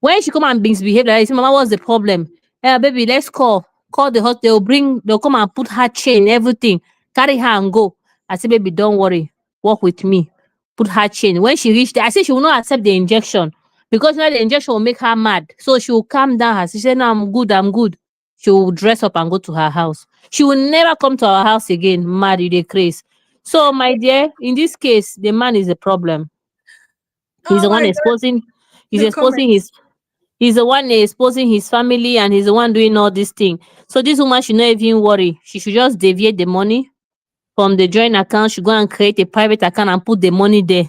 When she come and misbehave like this, Mama, what's the problem? Baby, let's call the hospital. They'll come and put her chain, everything, carry her and go. I say, baby, don't worry, walk with me. Put her chain. When she reached there, I say she will not accept the injection because now the injection will make her mad. So she will calm down. She said, no, I'm good, I'm good. She will dress up and go to her house. She will never come to our house again. Mad, you dey craze. So, my dear, in this case, the man is the problem. He's Oh the one my God. exposing. He's The exposing comments. his. He's the one exposing his family, and he's the one doing all this thing. So this woman should not even worry. She should just deviate the money from the joint account. She go and create a private account and put the money there.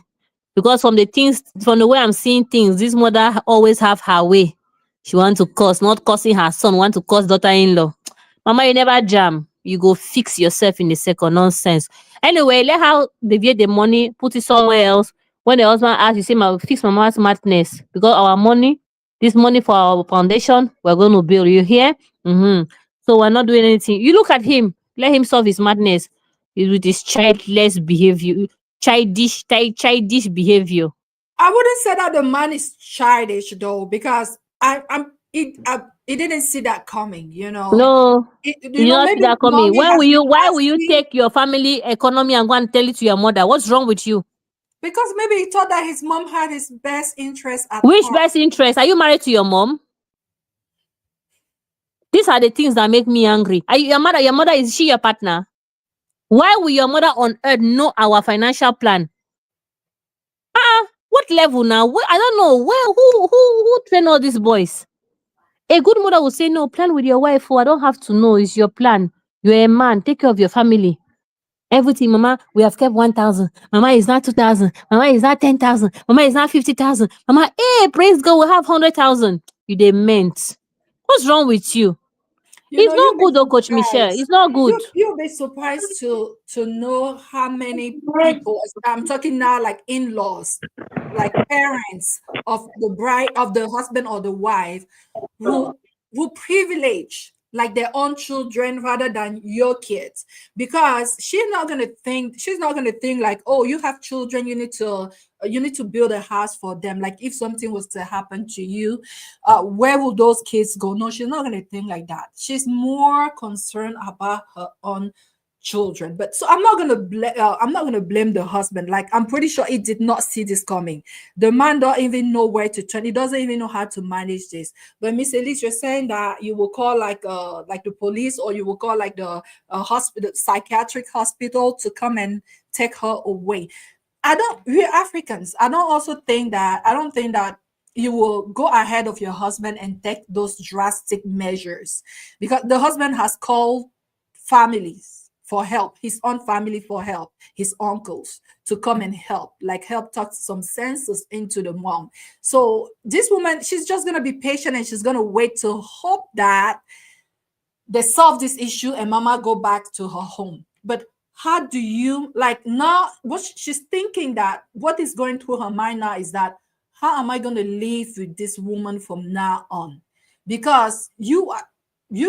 Because from the way I'm seeing things, this mother always have her way. She want to curse, not cursing her son, want to curse daughter-in-law. Mama, you never jam. You go fix yourself in a second. Nonsense. Anyway, let her deviate the money, put it somewhere else. When the husband asks, you say, fix mama's madness. Because our money, this money for our foundation, we're going to build. You hear? So we're not doing anything. You look at him. Let him solve his madness with his childless behavior, childish behavior. I wouldn't say that the man is childish though, because it didn't see that coming, No, you not see maybe that coming. mommy When has will been you? Why will you asking. take your family economy and go and tell it to your mother? What's wrong with you? Because maybe he thought that his mom had his best interest at Which heart. best interest? Are you married to your mom? These are the things that make me angry. Are you, your mother? Your mother, is she your partner? Why will your mother on earth know our financial plan? What level now? I don't know. Who train all these boys? A good mother will say, no, plan with your wife. Oh, I don't have to know. It's your plan. You're a man. Take care of your family. Everything, mama, we have kept 1,000. Mama is not 2,000. Mama is not 10,000. Mama is not 50,000. Mama, hey, praise God, we have 100,000. You they meant. What's wrong with you? You It's know, you'll not be good, though, Coach Michelle. surprised. It's not good. You'll be surprised to know how many people, I'm talking now like in-laws, like parents of the bride, of the husband or the wife, who privilege like their own children rather than your kids, because she's not gonna think like, oh, you have children, you need to build a house for them. Like if something was to happen to you, where will those kids go? No, she's not going to think like that. She's more concerned about her own children. But so I'm not going to blame the husband. Like I'm pretty sure he did not see this coming. The man don't even know where to turn. He doesn't even know how to manage this. But Miss Elise, you're saying that you will call like the police, or you will call like the hospital, psychiatric hospital, to come and take her away. We're Africans. I don't think that you will go ahead of your husband and take those drastic measures, because the husband has called families for help, his own family for help, his uncles to come and help talk some senses into the mom. So this woman, she's just going to be patient, and she's going to wait to hope that they solve this issue and mama go back to her home. But how do you, like, now what she's thinking, that what is going through her mind now is that, how am I going to live with this woman from now on? Because you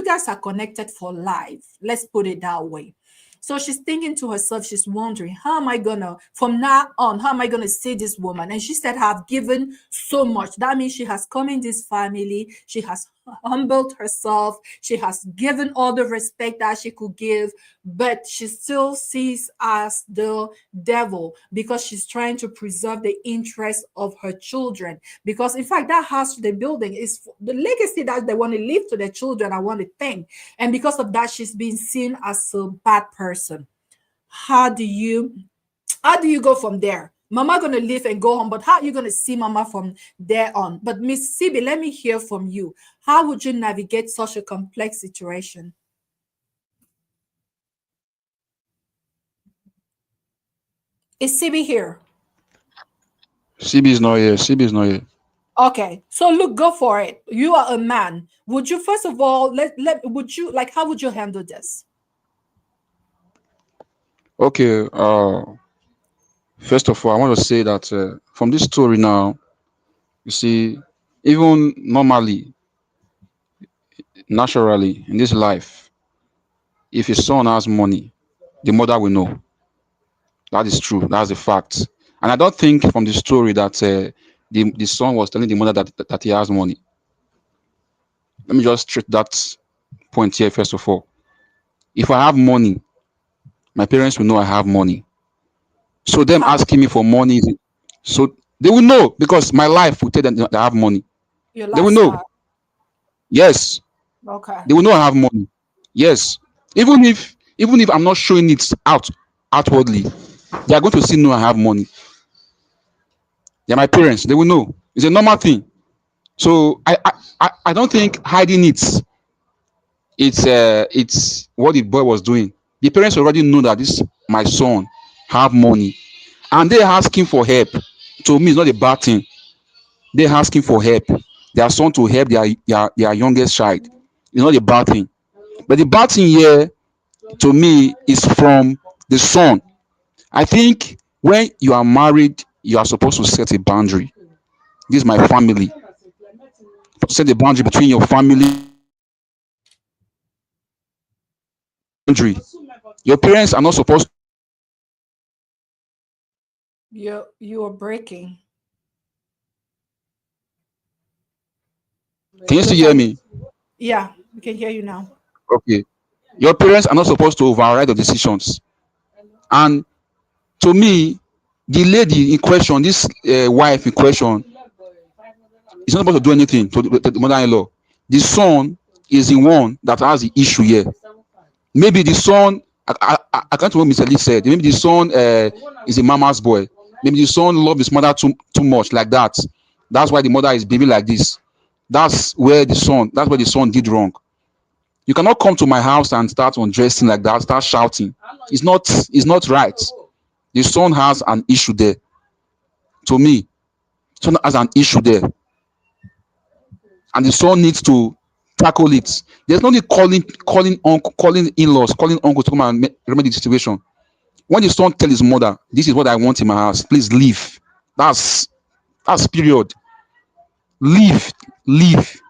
guys are connected for life, let's put it that way. So she's thinking to herself, she's wondering, how am I gonna, from now on, how am I gonna see this woman? And she said, I've given so much. That means she has come in this family, she has humbled herself, she has given all the respect that she could give, but she still sees as the devil, because she's trying to preserve the interest of her children. Because in fact, that house they're building is the legacy that they want to leave to their children, I want to think. And because of that, she's been seen as a bad person. How do you go from there? Mama gonna leave and go home, but how are you gonna see mama from there on? But Miss Sibi, let me hear from you. How would you navigate such a complex situation? Is Sibi here? CB is not here. CB is not here. Okay, so look, go for it. You are a man. Would you first of all would you, like, how would you handle this? Okay. First of all, I want to say that from this story now, you see, even normally, naturally in this life, if his son has money, the mother will know. That is true. That's a fact. And I don't think from the story that the son was telling the mother that he has money. Let me just treat that point here first of all. If I have money, my parents will know I have money. So them How? asking me for money, so they will know because my life will tell them that I have money. Your They will lifestyle. know. Yes, Okay. they will know I have money. Yes, even if I'm not showing it outwardly, they are going to still know I have money. They're my parents. They will know. It's a normal thing. So I don't think hiding it's what the boy was doing. The parents already know that this my son have money, and they're asking for help. To me, it's not a bad thing. They're asking for help. Their son to help their youngest child. It's not a bad thing. But the bad thing here, to me, is from the son. I think when you are married, you are supposed to set a boundary. This is my family. Set a boundary between your family. Boundary. Your parents are not supposed. You are breaking. Can you still Look, hear me? yeah, we can hear you now. Okay. Your parents are not supposed to override the decisions. And to me, the lady in question, this wife in question, is not supposed to do anything to the mother-in-law. The son is the one that has the issue here. Maybe the son, I can't remember what Mr. Lee said. Maybe the son is a mama's boy. Maybe the son loves his mother too much, like that. That's why the mother is behaving like this. That's where the son did wrong. You cannot come to my house and start undressing like that, start shouting. It's not right. The son has an issue there. To me, son has an issue there, and the son needs to tackle it. There's no need calling uncle, calling in-laws, calling uncle to come and remedy the situation. When the son tell his mother, "This is what I want in my house. Please leave." That's period. Leave, leave.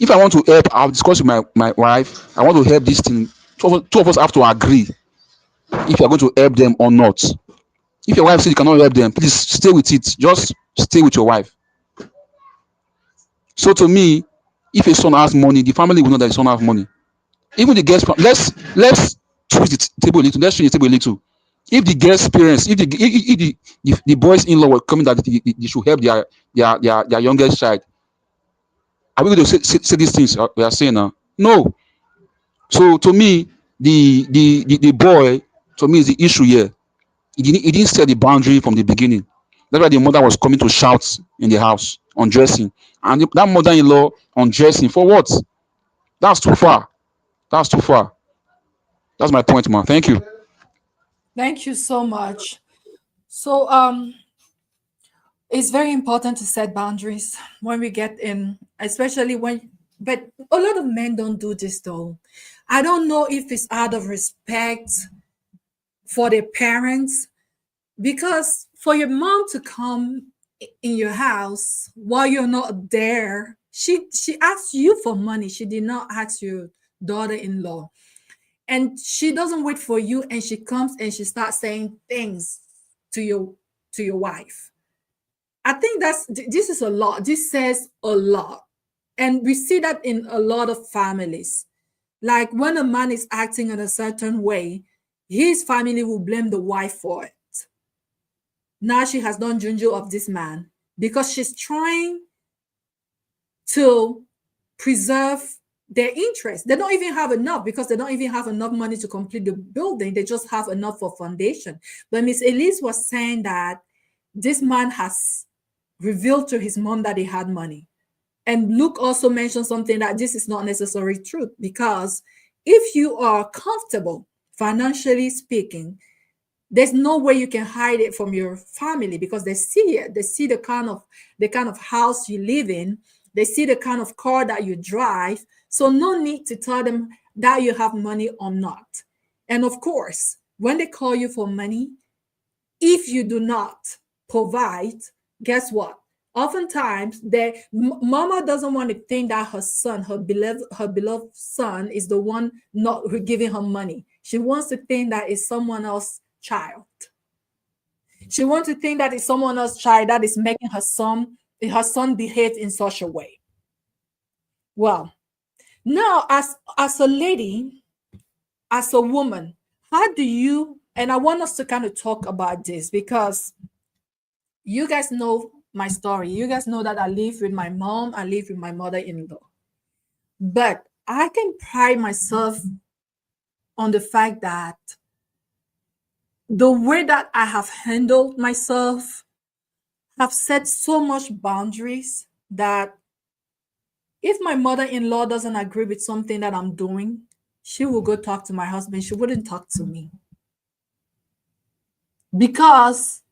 If I want to help, I'll discuss with my wife. I want to help this thing. Two of us have to agree if you're going to help them or not. If your wife says you cannot help them, please stay with it. Just stay with your wife. So to me, if a son has money, the family will know that the son has money. Even the guest, let's twist the table a little. Let's change the table a little. If the guest parents, if the boys in-law were coming that they should help their youngest child, are we going to say these things we are saying now? No. So to me, the boy, to me, is the issue here. He didn't set the boundary from the beginning. That's why the mother was coming to shout in the house, undressing. And that mother-in-law undressing for what? That's too far. That's too far. That's my point, man. Thank you. Thank you so much. So it's very important to set boundaries when we get in, especially when, but a lot of men don't do this though. I don't know if it's out of respect for their parents, because for your mom to come in your house while you're not there, she asked you for money. She did not ask your daughter-in-law. And she doesn't wait for you, and she comes and she starts saying things to your wife. I think this is a lot. This says a lot. And we see that in a lot of families. Like when a man is acting in a certain way, his family will blame the wife for it. Now she has done junjo of this man because she's trying to preserve their interest. They don't even have enough, because they don't even have enough money to complete the building. They just have enough for foundation. But Miss Elise was saying that this man has revealed to his mom that he had money. And Luke also mentioned something that this is not necessarily true, because if you are comfortable, financially speaking, there's no way you can hide it from your family, because they see it. They see the kind of house you live in. They see the kind of car that you drive. So no need to tell them that you have money or not. And of course, when they call you for money, if you do not provide, guess what? Oftentimes, mama doesn't want to think that her son, her beloved son, is the one not giving her money. She wants to think that it's someone else's child. She wants to think that it's someone else's child that is making her son behave in such a way. Well, now as a lady, as a woman, how do you, and I want us to kind of talk about this, because you guys know my story. You guys know that I live with my mom, I live with my mother-in-law. But I can pride myself on the fact that the way that I have handled myself have set so much boundaries that if my mother-in-law doesn't agree with something that I'm doing, she will go talk to my husband. She wouldn't talk to me, because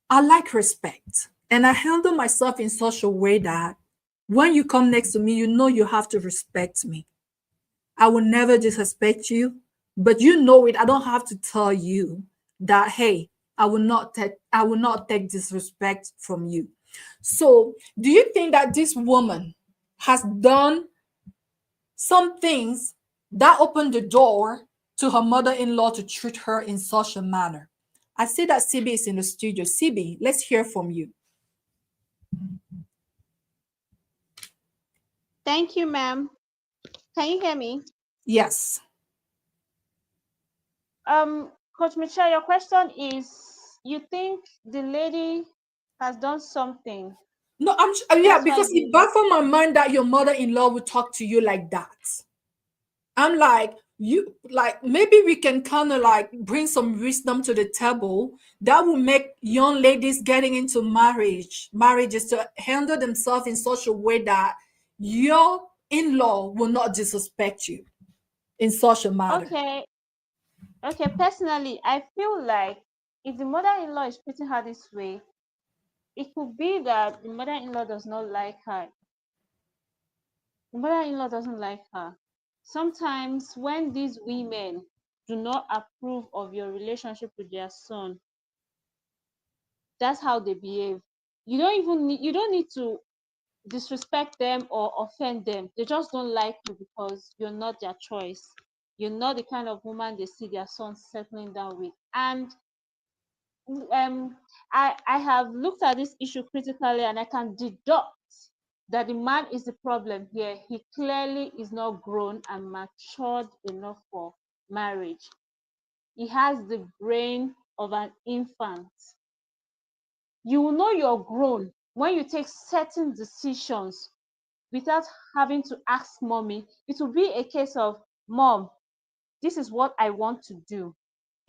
I like respect. And I handle myself in such a way that when you come next to me, you know you have to respect me. I will never disrespect you, but you know it. I don't have to tell you that, hey, I will not take disrespect from you. So do you think that this woman has done some things that opened the door to her mother-in-law to treat her in such a manner? I see that CB is in the studio. CB, let's hear from you. Thank you, ma'am. Can you hear me? Yes. Coach Michelle, your question is you think the lady has done something. No, yeah, That's why because it baffled my mind that your mother-in-law would talk to you like that. I'm like, you like maybe we can kind of like bring some wisdom to the table that will make young ladies getting into marriages to handle themselves in such a way that your in-law will not disrespect you in such a matter. okay. Okay, personally, I feel like if the mother-in-law is treating her this way, it could be that the mother-in-law does not like her. The mother-in-law doesn't like her. Sometimes when these women do not approve of your relationship with their son, that's how they behave. You don't need to disrespect them or offend them. They just don't like you because you're not their choice. You're not the kind of woman they see their son settling down with. And I have looked at this issue critically, and I can deduct that the man is the problem here. He clearly is not grown and matured enough for marriage. He has the brain of an infant. You will know you're grown when you take certain decisions without having to ask mommy. It will be a case of, Mom, this is what I want to do.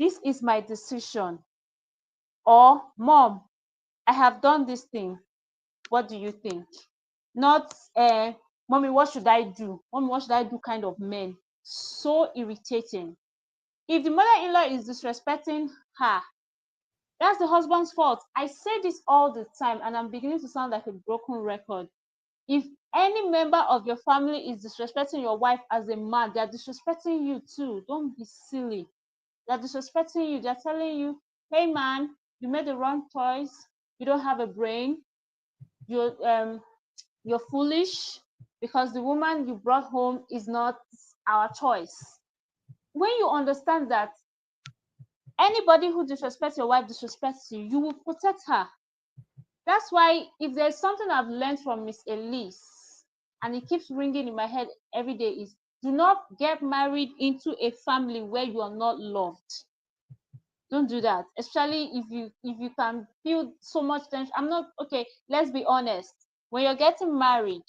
This is my decision. Or, Mom, I have done this thing. What do you think? Not, Mommy, what should I do? Mommy, what should I do kind of men. So irritating. If the mother-in-law is disrespecting her, that's the husband's fault. I say this all the time, and I'm beginning to sound like a broken record. If any member of your family is disrespecting your wife as a man, they're disrespecting you too. Don't be silly. They're disrespecting you. They're telling you, hey man, you made the wrong choice. You don't have a brain. You're foolish because the woman you brought home is not our choice. When you understand that anybody who disrespects your wife disrespects you, you will protect her. That's why if there's something I've learned from Miss Elise, and it keeps ringing in my head every day, is do not get married into a family where you are not loved. Don't do that, especially if you can feel so much tension. I'm not okay. Let's be honest. When you're getting married,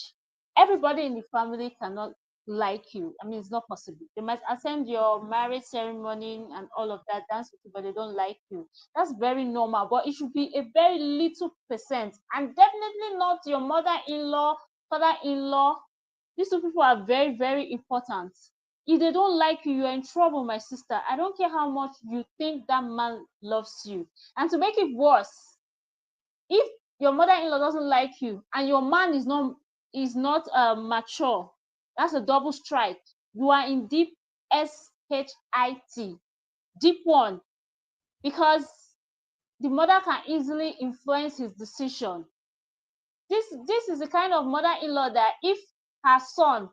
everybody in the family cannot like you. I mean, it's not possible. They might attend your marriage ceremony and all of that, dance with you, but they don't like you. That's very normal, but it should be a very little percent, and definitely not your mother-in-law, father-in-law. These two people are very, very important. If they don't like you, you're in trouble, my sister. I don't care how much you think that man loves you. And to make it worse, if your mother-in-law doesn't like you and your man is not mature, that's a double strike. You are in deep SHIT, deep one, because the mother can easily influence his decision. This is the kind of mother-in-law that if her son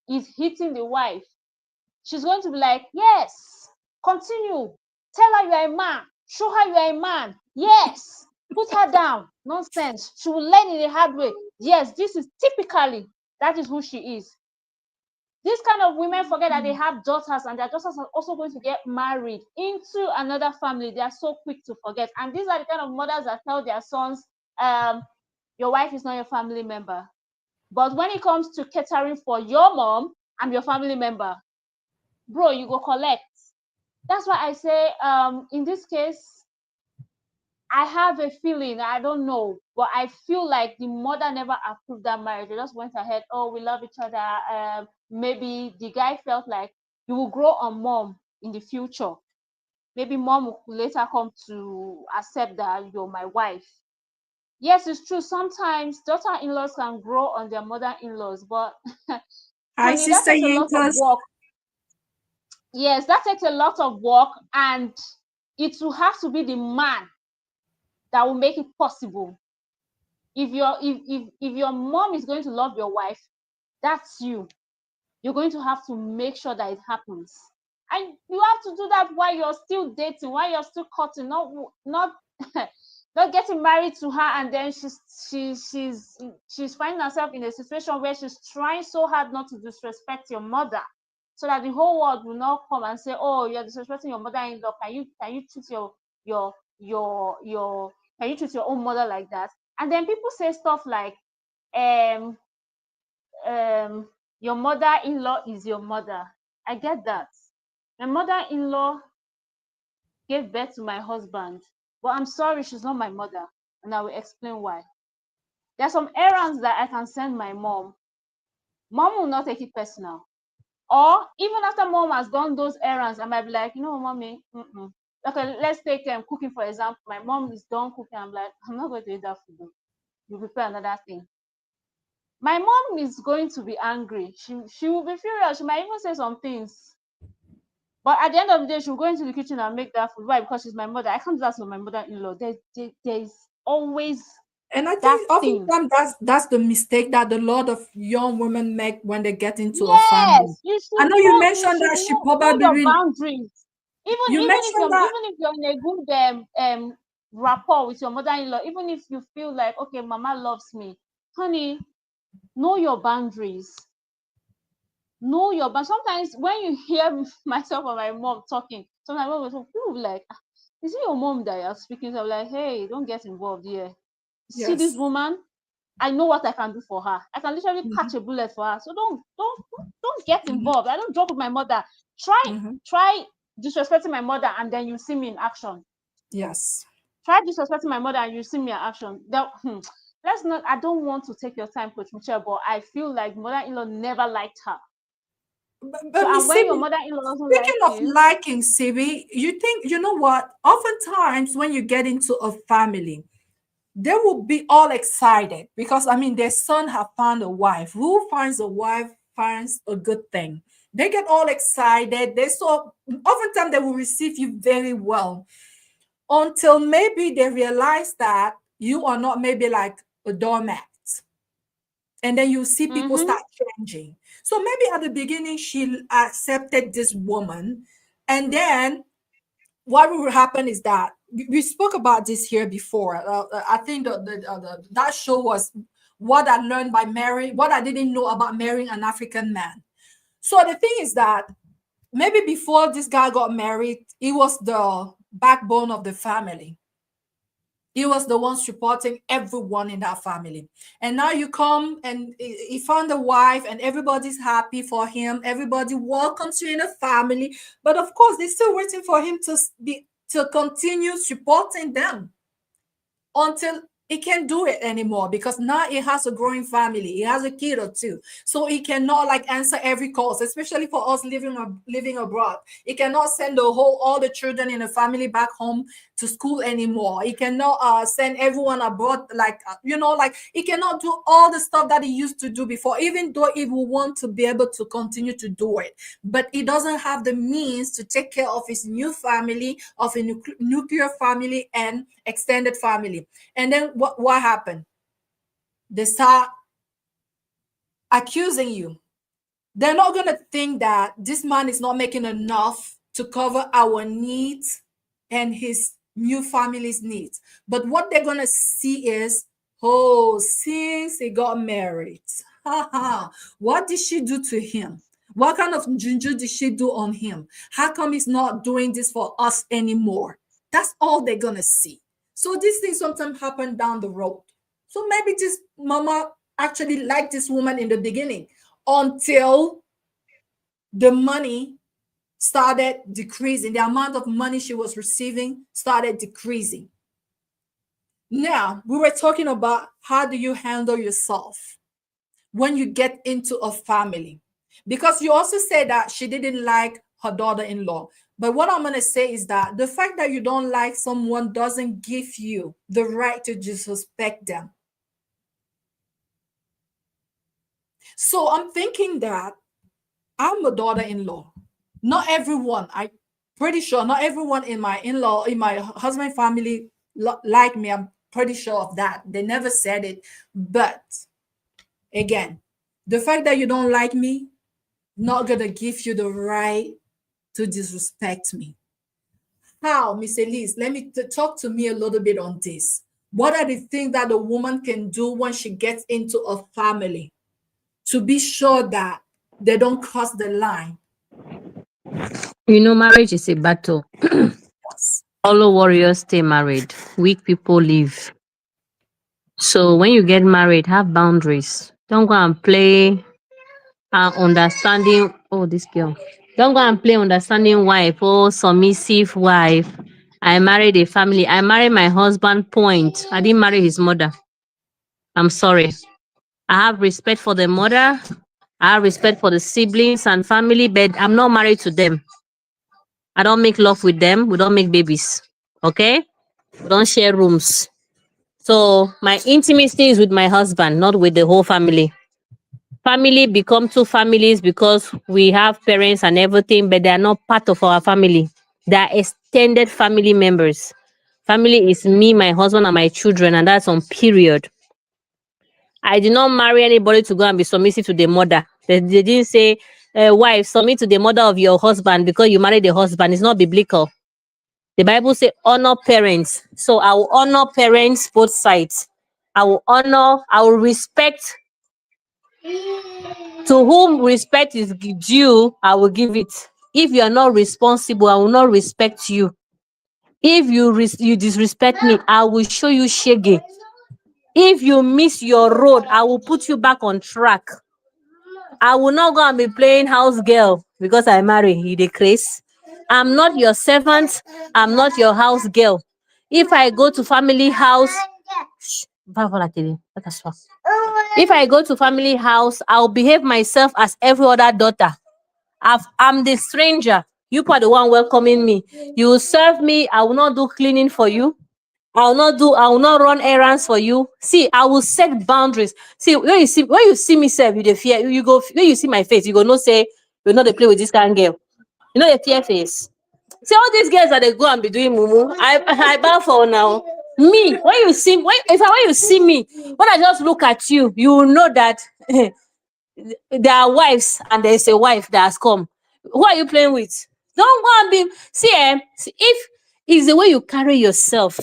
is hitting the wife, she's going to be like, yes, continue. Tell her you are a man. Show her you are a man. Yes, put her down. Nonsense. She will learn in a hard way. Yes, this is typically, that is who she is. These kind of women forget that they have daughters, and their daughters are also going to get married into another family. They are so quick to forget. And these are the kind of mothers that tell their sons, your wife is not your family member. But when it comes to catering for your mom, I'm your family member. Bro, you go collect. That's why I say, in this case, I have a feeling, I don't know, but I feel like the mother never approved that marriage. They just went ahead, oh, we love each other. Maybe the guy felt like you will grow on mom in the future. Maybe mom will later come to accept that you're my wife. Yes, it's true. Sometimes daughter-in-laws can grow on their mother-in-laws, but Hi, honey, that Sister takes a lot of Yinkas. work. Yes, that takes a lot of work, and it will have to be the man that will make it possible. If your mom is going to love your wife, that's you. You're going to have to make sure that it happens, and you have to do that while you're still dating, while you're still cutting, not not getting married to her, and then she's finding herself in a situation where she's trying so hard not to disrespect your mother, so that the whole world will not come and say, oh, you're disrespecting your mother-in-law. Can you treat your can you treat your own mother like that? And then people say stuff like, your mother-in-law is your mother. I get that. My mother-in-law gave birth to my husband, but I'm sorry, she's not my mother, and I will explain why. There are some errands that I can send my mom. Mom will not take it personal. Or even after mom has done those errands, I might be like, mommy, okay, let's take cooking, for example. My mom is done cooking. I'm like, I'm not going to eat that food. You prepare another thing. My mom is going to be angry. She will be furious. She might even say some things. But at the end of the day, she'll go into the kitchen and make that food. Why? Because she's my mother. I can't do that to my mother-in-law. There's always And I that think thing. oftentimes that's the mistake that a lot of young women make when they get into a family. Yes, you I should know you know. You mentioned should that she know your probably boundaries. Even you even if mentioned that you're in a good rapport with your mother-in-law, even if you feel like, okay, mama loves me, honey, know your boundaries. Know your boundaries. Sometimes when you hear myself or my mom talking, sometimes people will be like, is it your mom that you're speaking to? I'm like, hey, don't get involved here. See this yes. woman? I know what I can do for her. I can literally Mhm, catch a bullet for her. So don't get mhm, involved. I don't joke with my mother. mhm. Try disrespecting my mother, and then you see me in action. Yes. Try disrespecting my mother, and you see me in action. Let's not. I don't want to take your time, Coach Michelle, but I feel like mother-in-law never liked her. So, But and when your Sibi, mother-in-law doesn't like speaking of you, liking, Sibi, you know what? Oftentimes when you get into a family, they will be all excited because I mean their son have found a wife. Who finds a wife finds a good thing. They get all excited. They so oftentimes they will receive you very well until maybe they realize that you are not maybe like a doormat. And then you see people mm-hmm, start changing. So maybe at the beginning she accepted this woman, and then what will happen is that we spoke about this here before. I think that show was what I learned by marrying, what I didn't know about marrying an African man. So the thing is that maybe before this guy got married, he was the backbone of the family. He was the one supporting everyone in that family. And now you come and he found a wife and everybody's happy for him. Everybody welcomes you in a family. But of course, they're still waiting for him to continue supporting them until he can't do it anymore because now he has a growing family. He has a kid or two, so he cannot like answer every call, especially for us living abroad. He cannot send all the children in the family back home to school anymore. He cannot send everyone abroad like like he cannot do all the stuff that he used to do before, even though he will want to be able to continue to do it, but he doesn't have the means to take care of his new family, of a nuclear family and extended family. And then what happened? They start accusing you. They're not going to think that this man is not making enough to cover our needs and his new family's needs. But what they're going to see is, oh, since he got married, what did she do to him? What kind of juju did she do on him? How come he's not doing this for us anymore? That's all they're going to see. So these things sometimes happen down the road. So maybe this mama actually liked this woman in the beginning until the money started decreasing. The amount of money she was receiving started decreasing. Now, we were talking about how do you handle yourself when you get into a family? Because you also said that she didn't like her daughter-in-law. But what I'm going to say is that the fact that you don't like someone doesn't give you the right to disrespect them. So I'm thinking that I'm a daughter-in-law. Not everyone, I pretty sure not everyone in my in-law, in my husband family like me. I'm pretty sure of that. They never said it. But again, the fact that you don't like me, not gonna give you the right to disrespect me. How, Miss Elise? Let me talk to me a little bit on this. What are the things that a woman can do when she gets into a family to be sure that they don't cross the line? Marriage is a battle. Yes. All warriors stay married. Weak people leave. So when you get married, have boundaries. Don't go and play understanding. Oh, this girl. Don't go and play understanding wife. Oh, submissive wife. I married a family. I married my husband. Point. I didn't marry his mother. I'm sorry. I have respect for the mother. I have respect for the siblings and family, but I'm not married to them. I don't make love with them. We don't make babies. Okay? We don't share rooms. So my intimacy is with my husband, not with the whole family. Family become two families because we have parents and everything, but they are not part of our family. They are extended family members. Family is me, my husband, and my children, and that's on period. I did not marry anybody to go and be submissive to the mother. They didn't say, wife, submit to the mother of your husband because you married the husband. It's not biblical. The Bible says honor parents. So I will honor parents both sides. I will respect to whom respect is due, I will give it. If you are not responsible, I will not respect you. If you disrespect me, I will show you shege. If you miss your road, I will put you back on track. I will not go and be playing house girl because I marry you the craze. I'm not your servant. I'm not your house girl. If I go to family house, if I go to family house, I'll behave myself as every other daughter. I'm the stranger. You are the one welcoming me. You will serve me. I will not do cleaning for you. I will not run errands for you. See, I will set boundaries. See, when you see me serve, you the fear. You go when you see my face, you go no say you know they play with this kind of girl. You know the fear face. See all these girls that they go and be doing mumu. I bow for now. Me, when you see me, when I just look at you, you will know that there are wives and there is a wife that has come. Who are you playing with? Don't go and be see, if it's the way you carry yourself,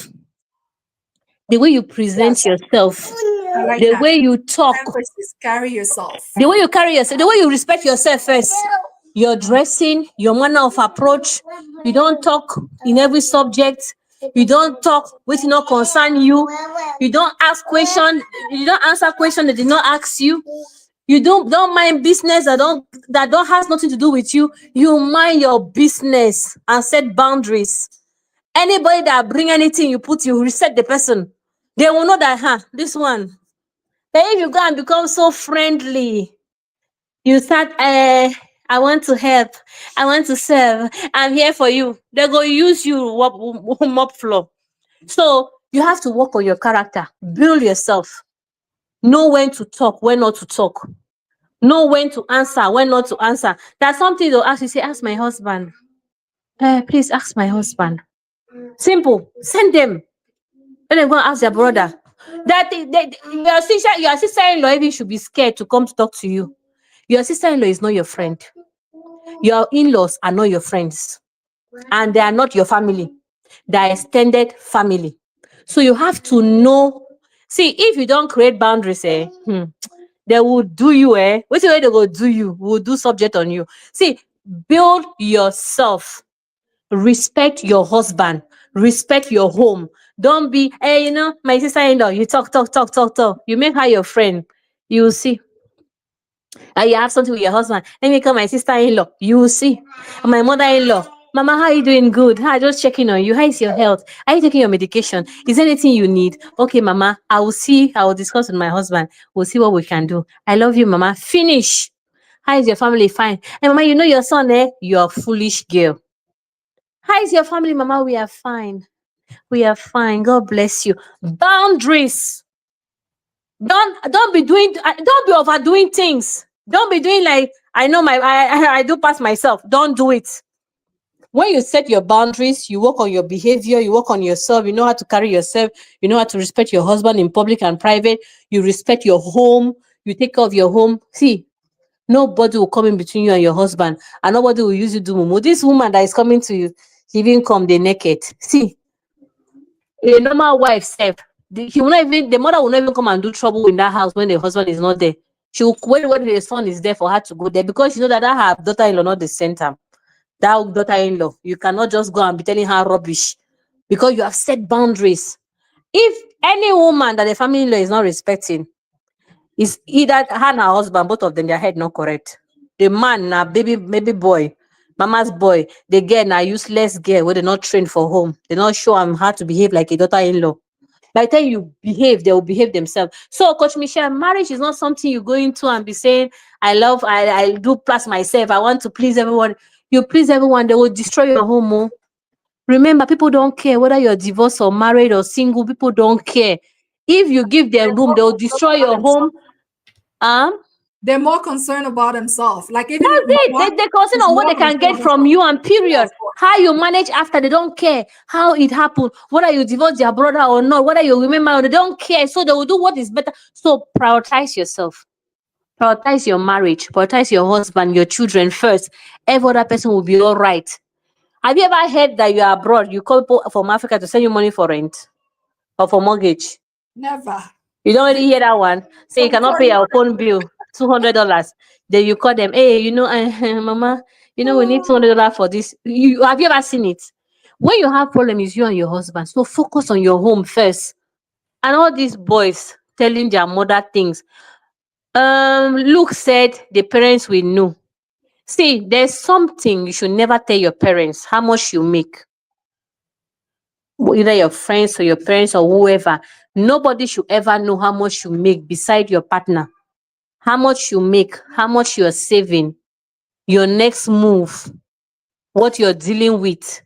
the way you present Yes, yourself, I like the that. way you talk, Emphasis, carry yourself. the way you carry yourself, the way you respect yourself first. Your dressing, your manner of approach. You don't talk in every subject. You don't talk which not concern you. You don't ask question. You don't answer question that did not ask you. You don't mind business that don't has nothing to do with you. You mind your business and set boundaries. Anybody that bring anything you reset the person. They will know that this one. But if you go and become so friendly, you start I want to help, I want to serve, I'm here for you. They go use you mop floor. So you have to work on your character, build yourself, know when to talk, when not to talk, know when to answer, when not to answer. That's something they'll ask you, say, ask my husband. Please ask my husband. Simple. Send them. Then they go and ask their brother. Your sister-in-law even should be scared to come to talk to you. Your sister-in-law is not your friend. Your in-laws are not your friends. And they are not your family. They are extended family. So you have to know. See, if you don't create boundaries, they will do you, which way they go do you, will do subject on you. See, build yourself. Respect your husband. Respect your home. Don't be, my sister-in-law, you talk. You make her your friend. You will see. You have something with your husband. Let me call my sister-in-law. You will see. My mother-in-law. Mama, how are you doing? Good. Hi, just checking on you. How is your health? Are you taking your medication? Is there anything you need? Okay, Mama, I will see. I will discuss with my husband. We'll see what we can do. I love you, Mama. Finish. How is your family? Fine. And Mama, you know your son, You're a foolish girl. How is your family, Mama? We are fine. We are fine. God bless you. Boundaries. Don't be overdoing things. Don't be doing like I know I do pass myself. Don't do it. When you set your boundaries, you work on your behavior, you work on yourself, you know how to carry yourself, you know how to respect your husband in public and private, you respect your home, you take care of your home. See, nobody will come in between you and your husband, and nobody will use you to do mumu. This woman that is coming to you, she even come the naked. See, a normal wife self, the mother will not even come and do trouble in that house when the husband is not there. She will wait when the son is there for her to go there because she know that her daughter-in-law not the center. That daughter-in-law, you cannot just go and be telling her rubbish. because you have set boundaries. If any woman that the family in law is not respecting, is either her and her husband, both of them, their head not correct. The man na baby boy, mama's boy. The girl na useless girl where they not trained for home. They not show them how to behave like a daughter-in-law. By the time you behave, they will behave themselves. So, Coach Michelle, marriage is not something you go into and be saying, I do plus myself. I want to please everyone. You please everyone, they will destroy your home. Oh. Remember, people don't care whether you're divorced or married or single. People don't care. If you give them room, they will destroy your home. They're more concerned about themselves. Like even That's my it. wife They concern is on what more they can concerned get about from herself. you and Yeah, period. of course. How you manage after, they don't care how it happened, whether you divorce your brother or not, whether you remember or they don't care. So they will do what is better. So prioritize yourself. Prioritize your marriage. Prioritize your husband, your children first. Every other person will be all right. Have you ever heard that you are abroad, you call people from Africa to send you money for rent or for mortgage? Never. You don't really hear that one. Say you Some cannot pay foreign your phone bill, $200. Then you call them, hey, mama, we need $200 for this. Have you ever seen it? When you have problem, is you and your husband. So focus on your home first. And all these boys telling their mother things. Luke said the parents will know. See, there's something you should never tell your parents how much you make. Either your friends or your parents or whoever. Nobody should ever know how much you make beside your partner. How much you make, how much you're saving, your next move, what you're dealing with.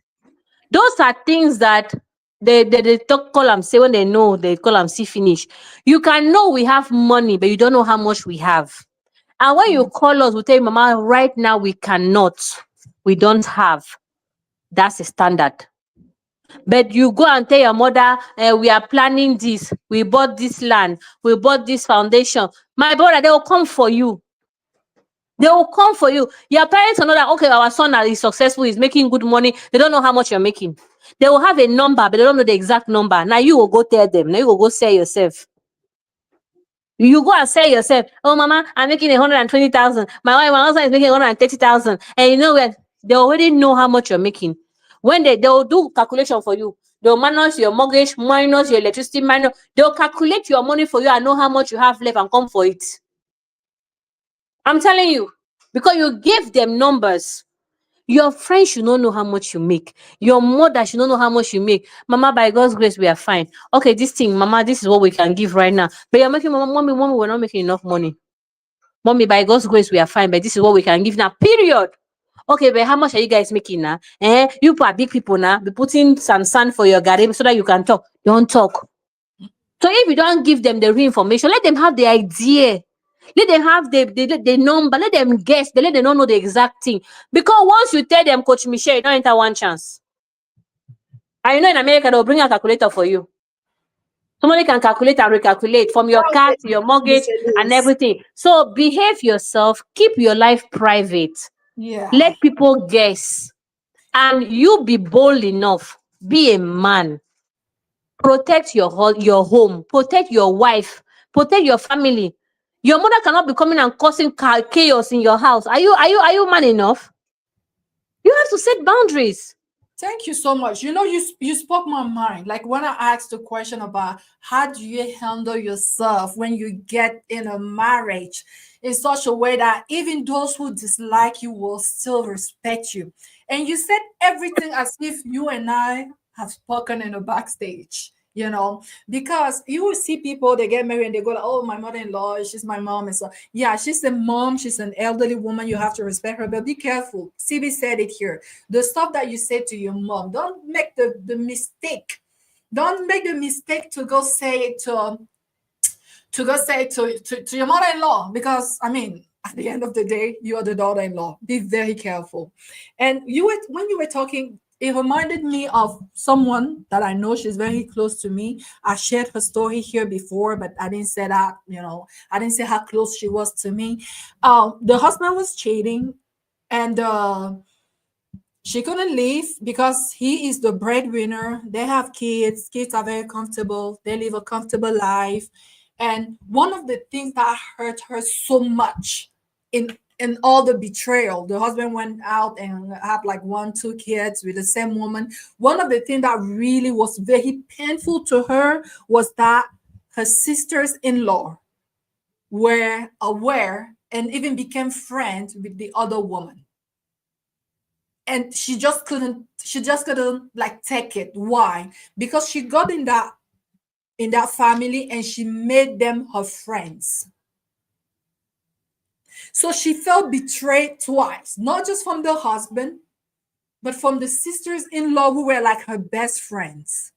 Those are things that they talk call them say when they know they call them see finish. You can know we have money, but you don't know how much we have. And when you call us, we tell you, Mama, right now we cannot, we don't have. That's a standard. But you go and tell your mother, we are planning this, we bought this land, we bought this foundation. My brother, they will come for you. They will come for you. Your parents will know that, okay, our son is successful, he's making good money. They don't know how much you're making. They will have a number, but they don't know the exact number. Now you will go tell them. Now you will go sell yourself. You go and sell yourself. Oh, mama, I'm making 120,000. My husband is making 130,000. And you know what? They already know how much you're making. When they will do calculation for you. They'll minus your mortgage, minus your electricity, minus. They'll calculate your money for you and know how much you have left and come for it. I'm telling you, because you give them numbers. Your friends should not know how much you make. Your mother should not know how much you make. Mama, by God's grace, we are fine. Okay, this thing, Mama, this is what we can give right now. But you're making, mommy, we're not making enough money. Mommy, by God's grace, we are fine. But this is what we can give now. Period. Okay, but how much are you guys making now? You are big people now. Be putting some sand for your garden so that you can talk. Don't talk. So if you don't give them the real information, let them have the idea. Let them have the number. Let them guess. Let them not know the exact thing. Because once you tell them, Coach Michelle, you don't enter one chance. And you know in America, they'll bring a calculator for you. Somebody can calculate and recalculate from your car to your mortgage and everything. So behave yourself. Keep your life private. Yeah. Let people guess. And you be bold enough. Be a man. Protect your home. Protect your wife. Protect your family. Your mother cannot be coming and causing chaos in your house. Are you man enough? You have to set boundaries. Thank you so much. You know, you spoke my mind. Like when I asked the question about how do you handle yourself when you get in a marriage in such a way that even those who dislike you will still respect you. And you said everything as if you and I have spoken in the backstage. You know, because you will see people they get married and they go like, oh, my mother-in-law, she's my mom, and so yeah, she's a mom, she's an elderly woman, you have to respect her, but be careful. CB said it here, the stuff that you say to your mom, don't make the mistake, don't make the mistake to go say it to your mother-in-law, because I mean at the end of the day you are the daughter-in-law. Be very careful. And when you were talking, it reminded me of someone that I know. She's very close to me. I shared her story here before, but I didn't say that, I didn't say how close she was to me. The husband was cheating, and she couldn't leave because he is the breadwinner. They have kids. Kids are very comfortable. They live a comfortable life. And one of the things that hurt her so much in and all the betrayal. The husband went out and had like 1, 2 kids with the same woman. One of the things that really was very painful to her was that her sisters-in-law were aware and even became friends with the other woman. And she just couldn't like take it. Why? Because she got in that family and she made them her friends. So she felt betrayed twice, not just from the husband, but from the sisters-in-law who were like her best friends,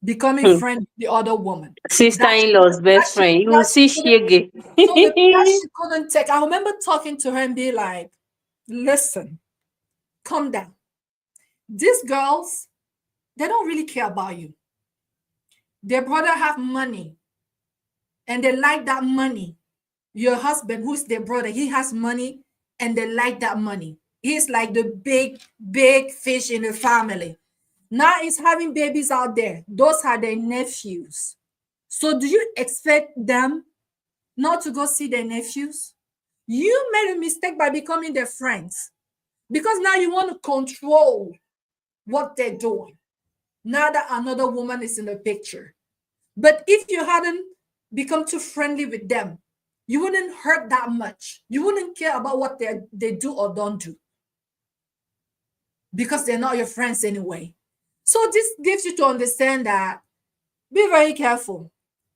becoming friends with the other woman. Sister-in-law's best friend. You will see Shege. So that she couldn't take. I remember talking to her and be like, listen, calm down. These girls, they don't really care about you. Their brother have money and they like that money. Your husband, who's their brother, he has money and they like that money. He's like the big fish in the family. Now he's having babies out there. Those are their nephews. So do you expect them not to go see their nephews? You made a mistake by becoming their friends because now you want to control what they're doing. Now that another woman is in the picture. But if you hadn't become too friendly with them, you wouldn't hurt that much. You wouldn't care about what they do or don't do because they're not your friends anyway. So this gives you to understand that be very careful.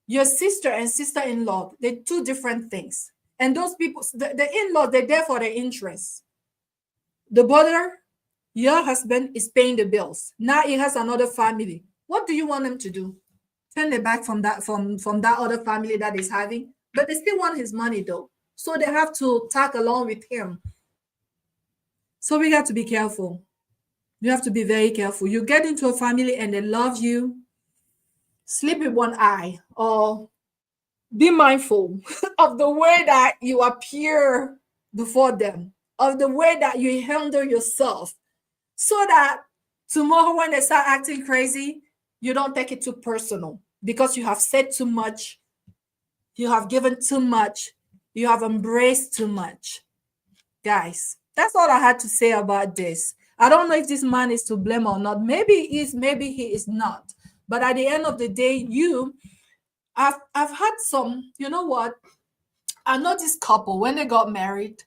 Your sister and sister-in-law, they're two different things. And those people, the in-law, they're there for their interests. The brother, your husband, is paying the bills. Now he has another family. What do you want him to do? Turn their back from that other family that he's having? But they still want his money though. So they have to tag along with him. So we got to be careful. You have to be very careful. You get into a family and they love you, sleep with one eye, or be mindful of the way that you appear before them, of the way that you handle yourself, so that tomorrow when they start acting crazy, you don't take it too personal because you have said too much, you have given too much, you have embraced too much. Guys, that's all I had to say about this. I don't know if this man is to blame or not. Maybe he is, maybe he is not. But at the end of the day, I've had some, you know what? I know this couple, when they got married,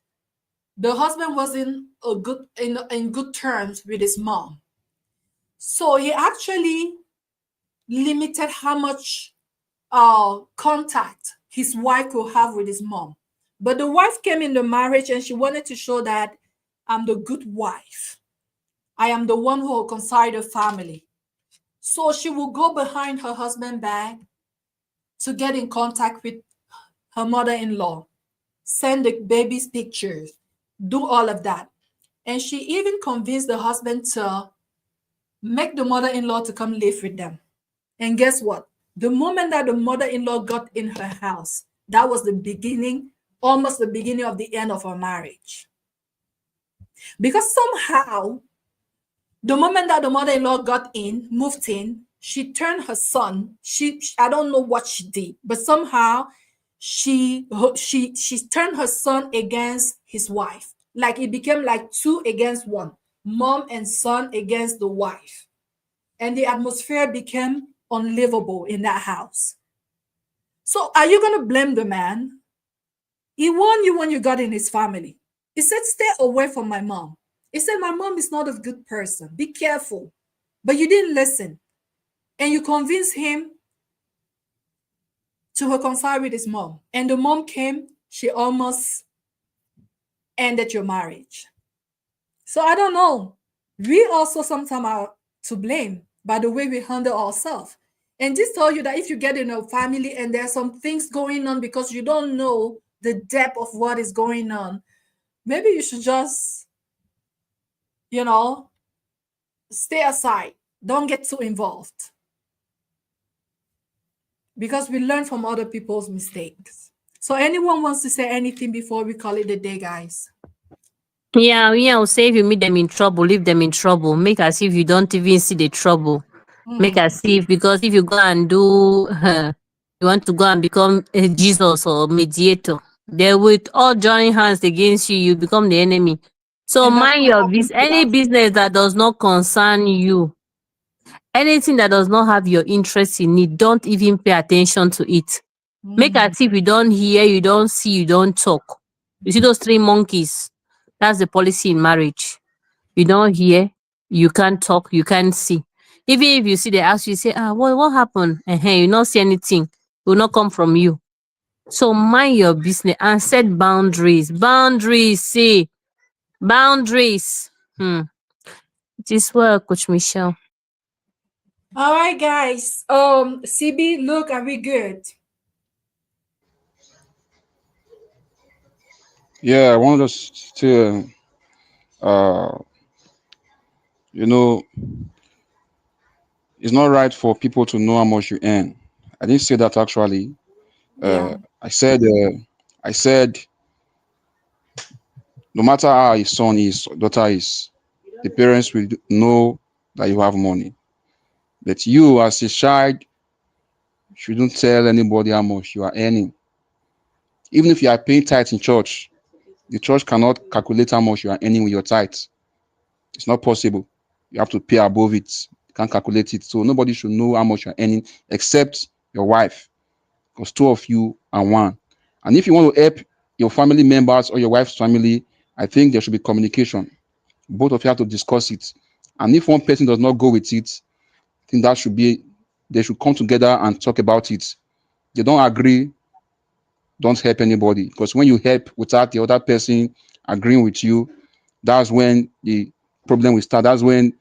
the husband wasn't in good terms with his mom. So he actually limited how much contact his wife could have with his mom. But the wife came in the marriage and she wanted to show that I'm the good wife. I am the one who will consider the family. So she will go behind her husband's back to get in contact with her mother-in-law, send the baby's pictures, do all of that. And she even convinced the husband to make the mother-in-law to come live with them. And guess what? The moment that the mother-in-law got in her house, that was the beginning, almost the beginning of the end of her marriage. Because somehow, the moment that the mother-in-law moved in, she turned her son. I don't know what she did, but somehow she turned her son against his wife. Like it became like 2 against 1, mom and son against the wife. And the atmosphere became unlivable in that house. So are you going to blame the man? He warned you when you got in his family. He said, stay away from my mom. He said, my mom is not a good person. Be careful. But you didn't listen. And you convinced him to reconcile with his mom. And the mom came, she almost ended your marriage. So I don't know. We also sometimes are to blame by the way we handle ourselves. And this tells you that if you get in a family and there are some things going on because you don't know the depth of what is going on, maybe you should just, stay aside. Don't get too involved. Because we learn from other people's mistakes. So anyone wants to say anything before we call it a day, guys? Yeah, I'll say if you meet them in trouble, leave them in trouble. Make as if you don't even see the trouble. Make as if, because if you go and do, you want to go and become a Jesus or mediator, They will all join hands against you. You become the enemy. So And that's mind what your happened business. to Any us. business that does not concern you, anything that does not have your interest in it, don't even pay attention to it. Make as if you don't hear, you don't see, you don't talk. You see those three monkeys? That's the policy in marriage. You don't hear, you can't talk, you can't see. Even if you see the ask you say, what happened? You not see anything. It will not come from you. So mind your business and set boundaries. Boundaries, see. Boundaries. It is well, Coach Michelle. All right, guys. CB, look, are we good? Yeah, I wanted us to, uh, you know, it's not right for people to know how much you earn. I didn't say that actually. Yeah. I said, no matter how his son is, or daughter is, the parents will know that you have money. But you, as a child, shouldn't tell anybody how much you are earning. Even if you are paying tithe in church, the church cannot calculate how much you are earning with your tithe. It's not possible. You have to pay above it. You can't calculate it. So nobody should know how much you're earning except your wife, because two of you are one. And if you want to help your family members or your wife's family, I think there should be communication. Both of you have to discuss it. And if one person does not go with it, I think that should be, they should come together and talk about it. They don't agree, don't help anybody. Because when you help without the other person agreeing with you, that's when the problem will start. That's when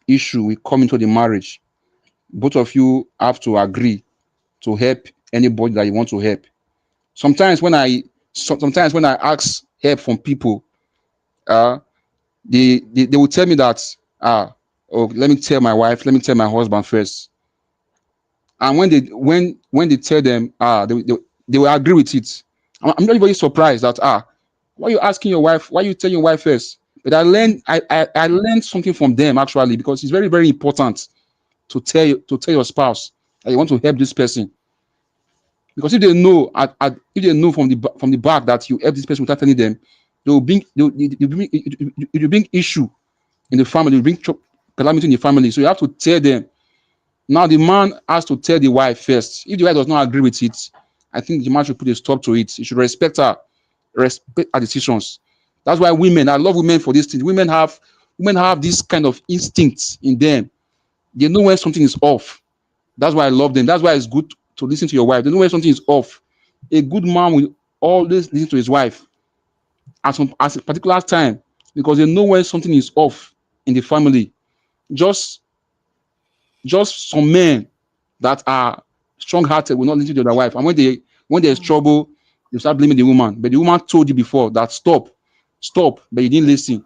issue will come into the marriage. Both of you have to agree to help anybody that you want to help. Sometimes when I ask help from people, uh, they will tell me that oh, let me tell my wife, let me tell my husband first. And when they tell them, they will agree with it. I'm not very surprised that why are you asking your wife? Why are you telling your wife first? But I learned something from them actually, because it's very, very important to tell your spouse that you want to help this person. Because if they know if they know from the back that you help this person without telling them, it will bring issue in the family, it will bring calamity in the family. So you have to tell them. Now the man has to tell the wife first. If the wife does not agree with it, I think the man should put a stop to it. He should respect her, respect her decisions. That's why women, I love women for this thing. Women have this kind of instinct in them. They know when something is off. That's why I love them. That's why it's good to listen to your wife. They know when something is off. A good man will always listen to his wife at a particular time, because they know when something is off in the family. Just just some men that are strong-hearted will not listen to their wife. And when there's trouble, they start blaming the woman. But the woman told you before that stop, but you didn't listen.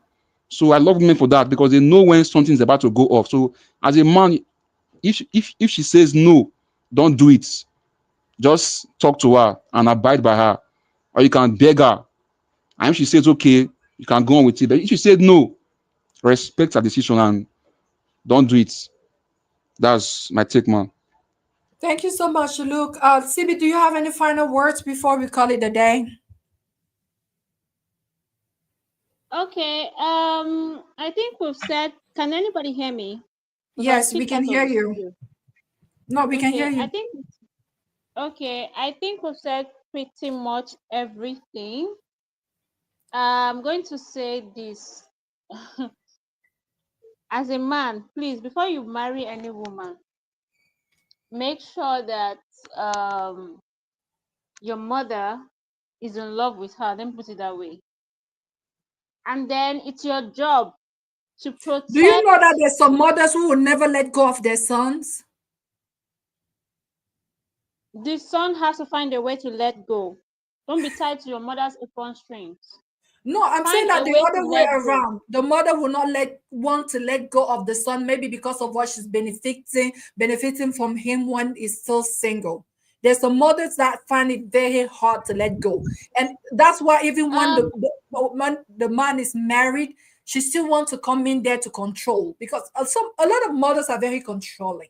So I love women for that, because they know when something is about to go off. So as a man, if she says no, don't do it. Just talk to her and abide by her. Or you can beg her. And if she says okay, you can go on with it. But if she said no, respect her decision and don't do it. That's my take, man. Thank you so much, Luke. CB, do you have any final words before we call it a day? Okay. I think we've said. Can anybody hear me? Because I was Yes, we kicked can out of hear the you. studio. No, we can hear Okay. you. I think we've said pretty much everything. I'm going to say this. As a man, please, before you marry any woman, make sure that your mother is in love with her. Let me put it that way. And then it's your job to Do you know protect. that there's some mothers who will never let go of their sons? The son has to find a way to let go. Don't be tied to your mother's apron strings. No, I'm saying Find that a the way to other way let go. around. The mother will not want to let go of the son, maybe because of what she's benefiting from him when he's still single. There's some mothers that find it very hard to let go. And that's why even when Um, when the man is married, she still wants to come in there to control, because a lot of mothers are very controlling.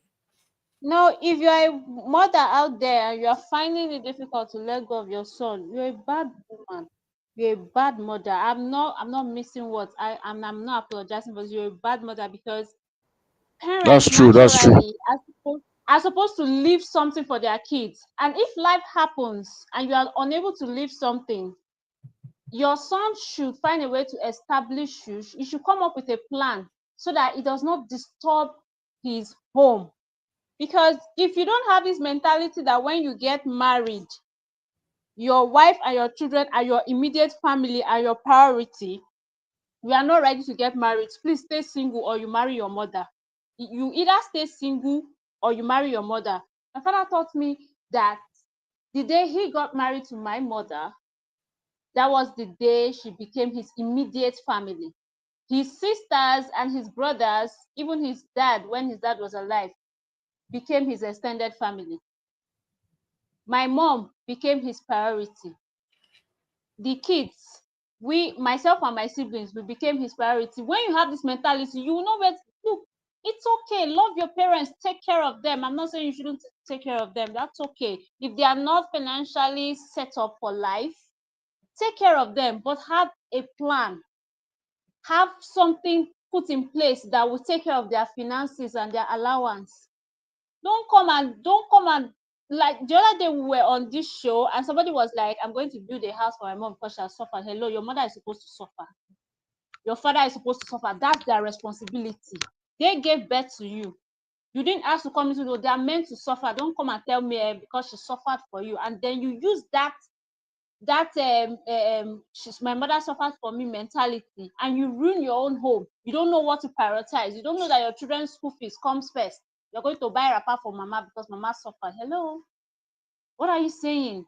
No, if you're a mother out there and you're finding it difficult to let go of your son, you're a bad woman. You're a bad mother. I'm not missing words. I'm not apologizing, but you're a bad mother because That's parents true. That's true. naturally are supposed to leave something for their kids. And if life happens and you are unable to leave something, your son should find a way to establish you. You should come up with a plan so that it does not disturb his home. Because if you don't have this mentality that when you get married, your wife and your children and your immediate family are your priority, you are not ready to get married, please stay single or you marry your mother. You either stay single or you marry your mother. My father taught me that the day he got married to my mother, that was the day she became his immediate family. His sisters and his brothers, even his dad, when his dad was alive, became his extended family. My mom became his priority. The kids, myself and my siblings, we became his priority. When you have this mentality, you will know where to look. It's okay. Love your parents. Take care of them. I'm not saying you shouldn't take care of them. That's okay. If they are not financially set up for life, take care of them, but have a plan. Have something put in place that will take care of their finances and their allowance. Don't come and like the other day we were on this show and somebody was like, I'm going to build a house for my mom because she has suffered. Hello, your mother is supposed to suffer. Your father is supposed to suffer. That's their responsibility. They gave birth to you. You didn't ask to come into the world. They are meant to suffer. Don't come and tell me because she suffered for you. And then you use that my mother suffered for me mentality and you ruin your own home. You don't know what to prioritize. You don't know that your children's school fees comes first. You're going to buy a wrapper for mama because mama suffered. Hello, what are you saying?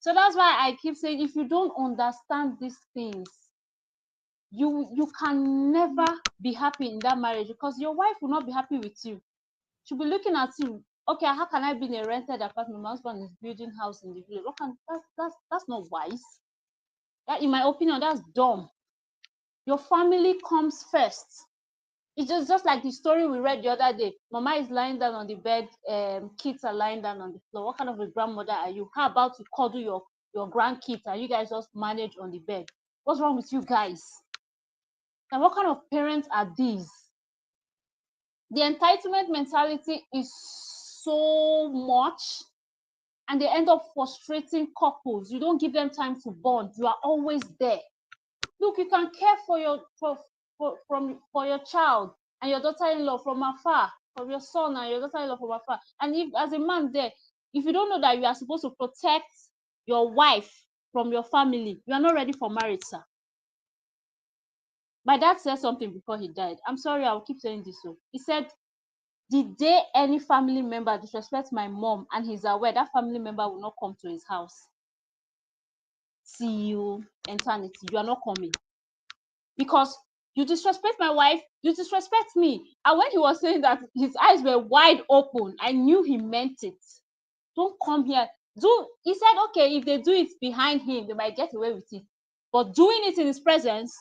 So that's why I keep saying, if you don't understand these things, you can never be happy in that marriage because your wife will not be happy with you. She'll be looking at you. Okay, how can I be in a rented apartment? My husband is building house in the village. That's not wise. That, in my opinion, that's dumb. Your family comes first. It's just like the story we read the other day. Mama is lying down on the bed, kids are lying down on the floor. What kind of a grandmother are you? How about you cuddle your grandkids and you guys just manage on the bed? What's wrong with you guys? And what kind of parents are these? The entitlement mentality is so much, and they end up frustrating couples. You don't give them time to bond. You are always there. Look, you can care for your child and your daughter-in-law from afar, from your son and your daughter-in-law from afar. And if as a man there, if you don't know that you are supposed to protect your wife from your family, you are not ready for marriage, sir. My dad said something before he died. I'm sorry, I'll keep saying this. So he said, the day any family member disrespects my mom and he's aware, that family member will not come to his house. See you eternity. You are not coming. Because you disrespect my wife, you disrespect me. And when he was saying that, his eyes were wide open. I knew he meant it. Don't come here. He said, okay, if they do it behind him, they might get away with it. But doing it in his presence,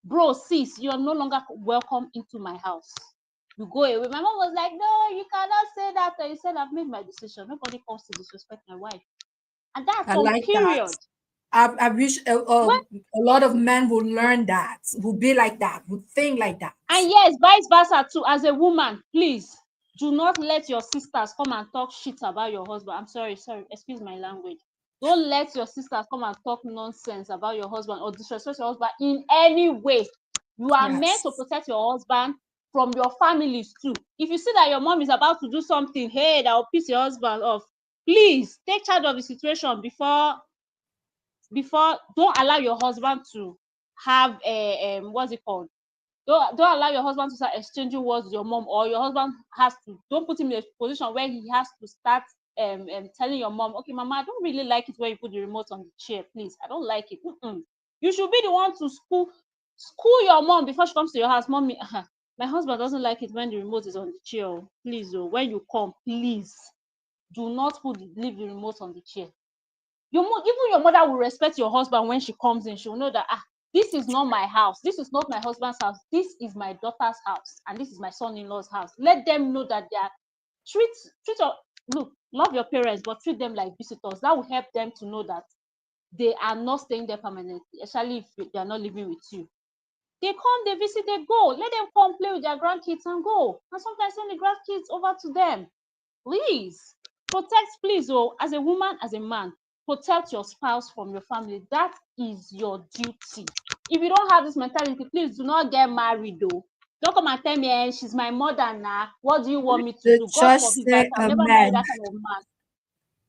bro, sis, you are no longer welcome into my house. You go away. My mom was like, no, you cannot say that. And he said, I've made my decision. Nobody comes to disrespect my wife. And that's I on like that. period. I wish When, a lot of men would learn that, would be like that, would think like that. and yes, vice versa too. As a woman, please do not let your sisters come and talk shit about your husband. I'm sorry, excuse my language. Don't let your sisters come and talk nonsense about your husband or disrespect your husband in any way. You are meant Yes. to protect your husband from your families too. If you see that your mom is about to do something, hey, that will piss your husband off, please take charge of the situation before don't allow your husband to have a what's it called, don't allow your husband to start exchanging words with your mom, or your husband has to, don't put him in a position where he has to start telling your mom, okay, mama, I don't really like it when you put the remote on the chair, please, I don't like it. You should be the one to school your mom before she comes to your house. Mommy, my husband doesn't like it when the remote is on the chair. Please, when you come, please do not leave the remote on the chair. Even your mother will respect your husband when she comes in. She will know that this is not my house. This is not my husband's house. This is my daughter's house, and this is my son-in-law's house. Let them know that look, love your parents, but treat them like visitors. That will help them to know that they are not staying there permanently, especially if they are not living with you. They come, they visit, they go. Let them come play with their grandkids and go. And sometimes send the grandkids over to them. Please protect, please. Oh, as a woman, as a man, protect your spouse from your family. That is your duty. If you don't have this mentality, please do not get married, though. Don't come and tell me, she's my mother now. What do you want me to The do? God church forbid, but say I'll never marry amen. that kind of man.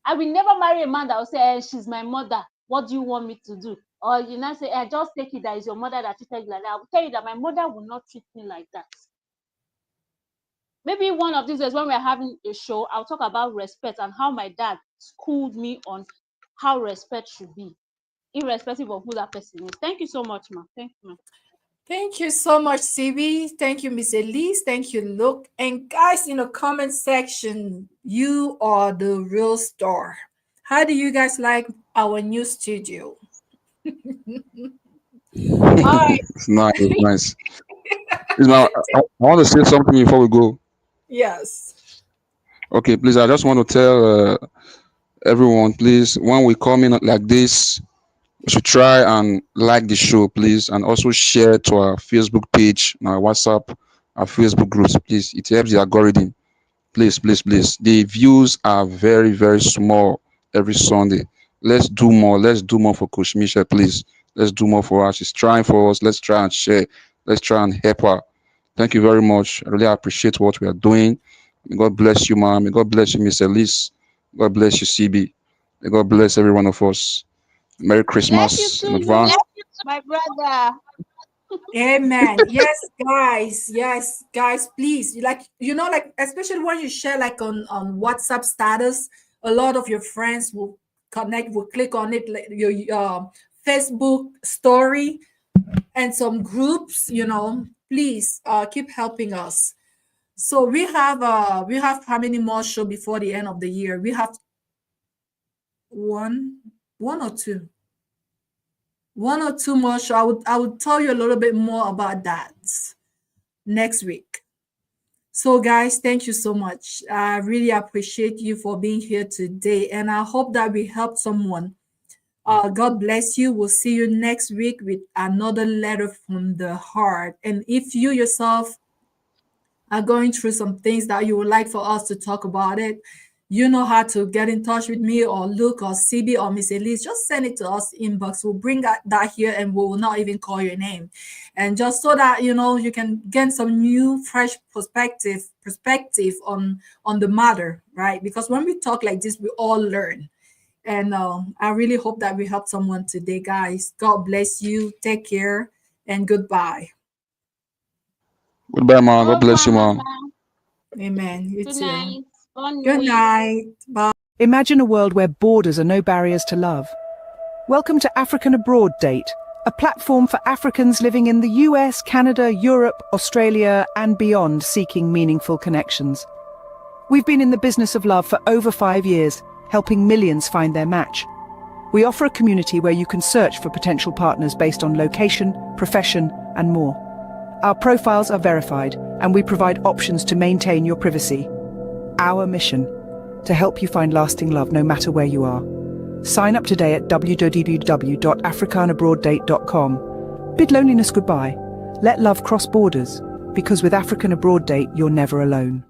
I will never marry a man that will say, she's my mother. What do you want me to do? Or you now say, just take it that it's your mother that treated you like that. I will tell you that my mother will not treat me like that. Maybe one of these days when we're having a show, I'll talk about respect and how my dad schooled me on how respect should be, irrespective of who that person is. Thank you so much, ma. Thank you, ma. Thank you so much, CB. Thank you, Miss Elise. Thank you, Luke. And guys, in the comment section, you are the real star. How do you guys like our new studio? All right. It's nice. It's nice. Now, I want to say something before we go. Yes. Okay, please. I just want to tell everyone, please, when we come in like this, we should try and like the show, please, and also share to our Facebook page, our WhatsApp, our Facebook groups, please. It helps the algorithm. Please, please, please. The views are very, very small every Sunday. Let's do more. Let's do more for Coach Misha, please. Let's do more for her. She's trying for us. Let's try and share. Let's try and help her. Thank you very much. I really appreciate what we are doing. May God bless you, ma'am. May God bless you, Miss Elise. God bless you, CB. May God bless every one of us. Merry Bless you Christmas in too, advance. Luke, my brother. Amen. Yes, guys. Yes, guys, please. Like, like, especially when you share like on WhatsApp status, a lot of your friends will connect, will click on it, like your Facebook story and some groups, please keep helping us. So we have how many more show before the end of the year? We have one or two. One or two more show. I would tell you a little bit more about that next week. So guys, thank you so much. I really appreciate you for being here today, and I hope that we helped someone. God bless you. We'll see you next week with another letter from the heart. And if you yourself are going through some things that you would like for us to talk about it, you know how to get in touch with me or Luke or CB or Miss Elise. Just send it to us inbox. We'll bring that here and we will not even call your name. And just so that you can get some new, fresh perspective on the matter, right? Because when we talk like this, we all learn. And I really hope that we helped someone today, guys. God bless you. Take care and goodbye. Goodbye, ma'am. Au God bless you, revoir, ma'am. maman. Amen. You Good too. night. Bonne Good nuit. night. Bye. Imagine a world where borders are no barriers to love. Welcome to African Abroad Date, a platform for Africans living in the US, Canada, Europe, Australia, and beyond seeking meaningful connections. We've been in the business of love for over 5 years, helping millions find their match. We offer a community where you can search for potential partners based on location, profession, and more. Our profiles are verified, and we provide options to maintain your privacy. Our mission: to help you find lasting love no matter where you are. Sign up today at www.africanabroaddate.com. Bid loneliness goodbye. Let love cross borders, because with African Abroad Date, you're never alone.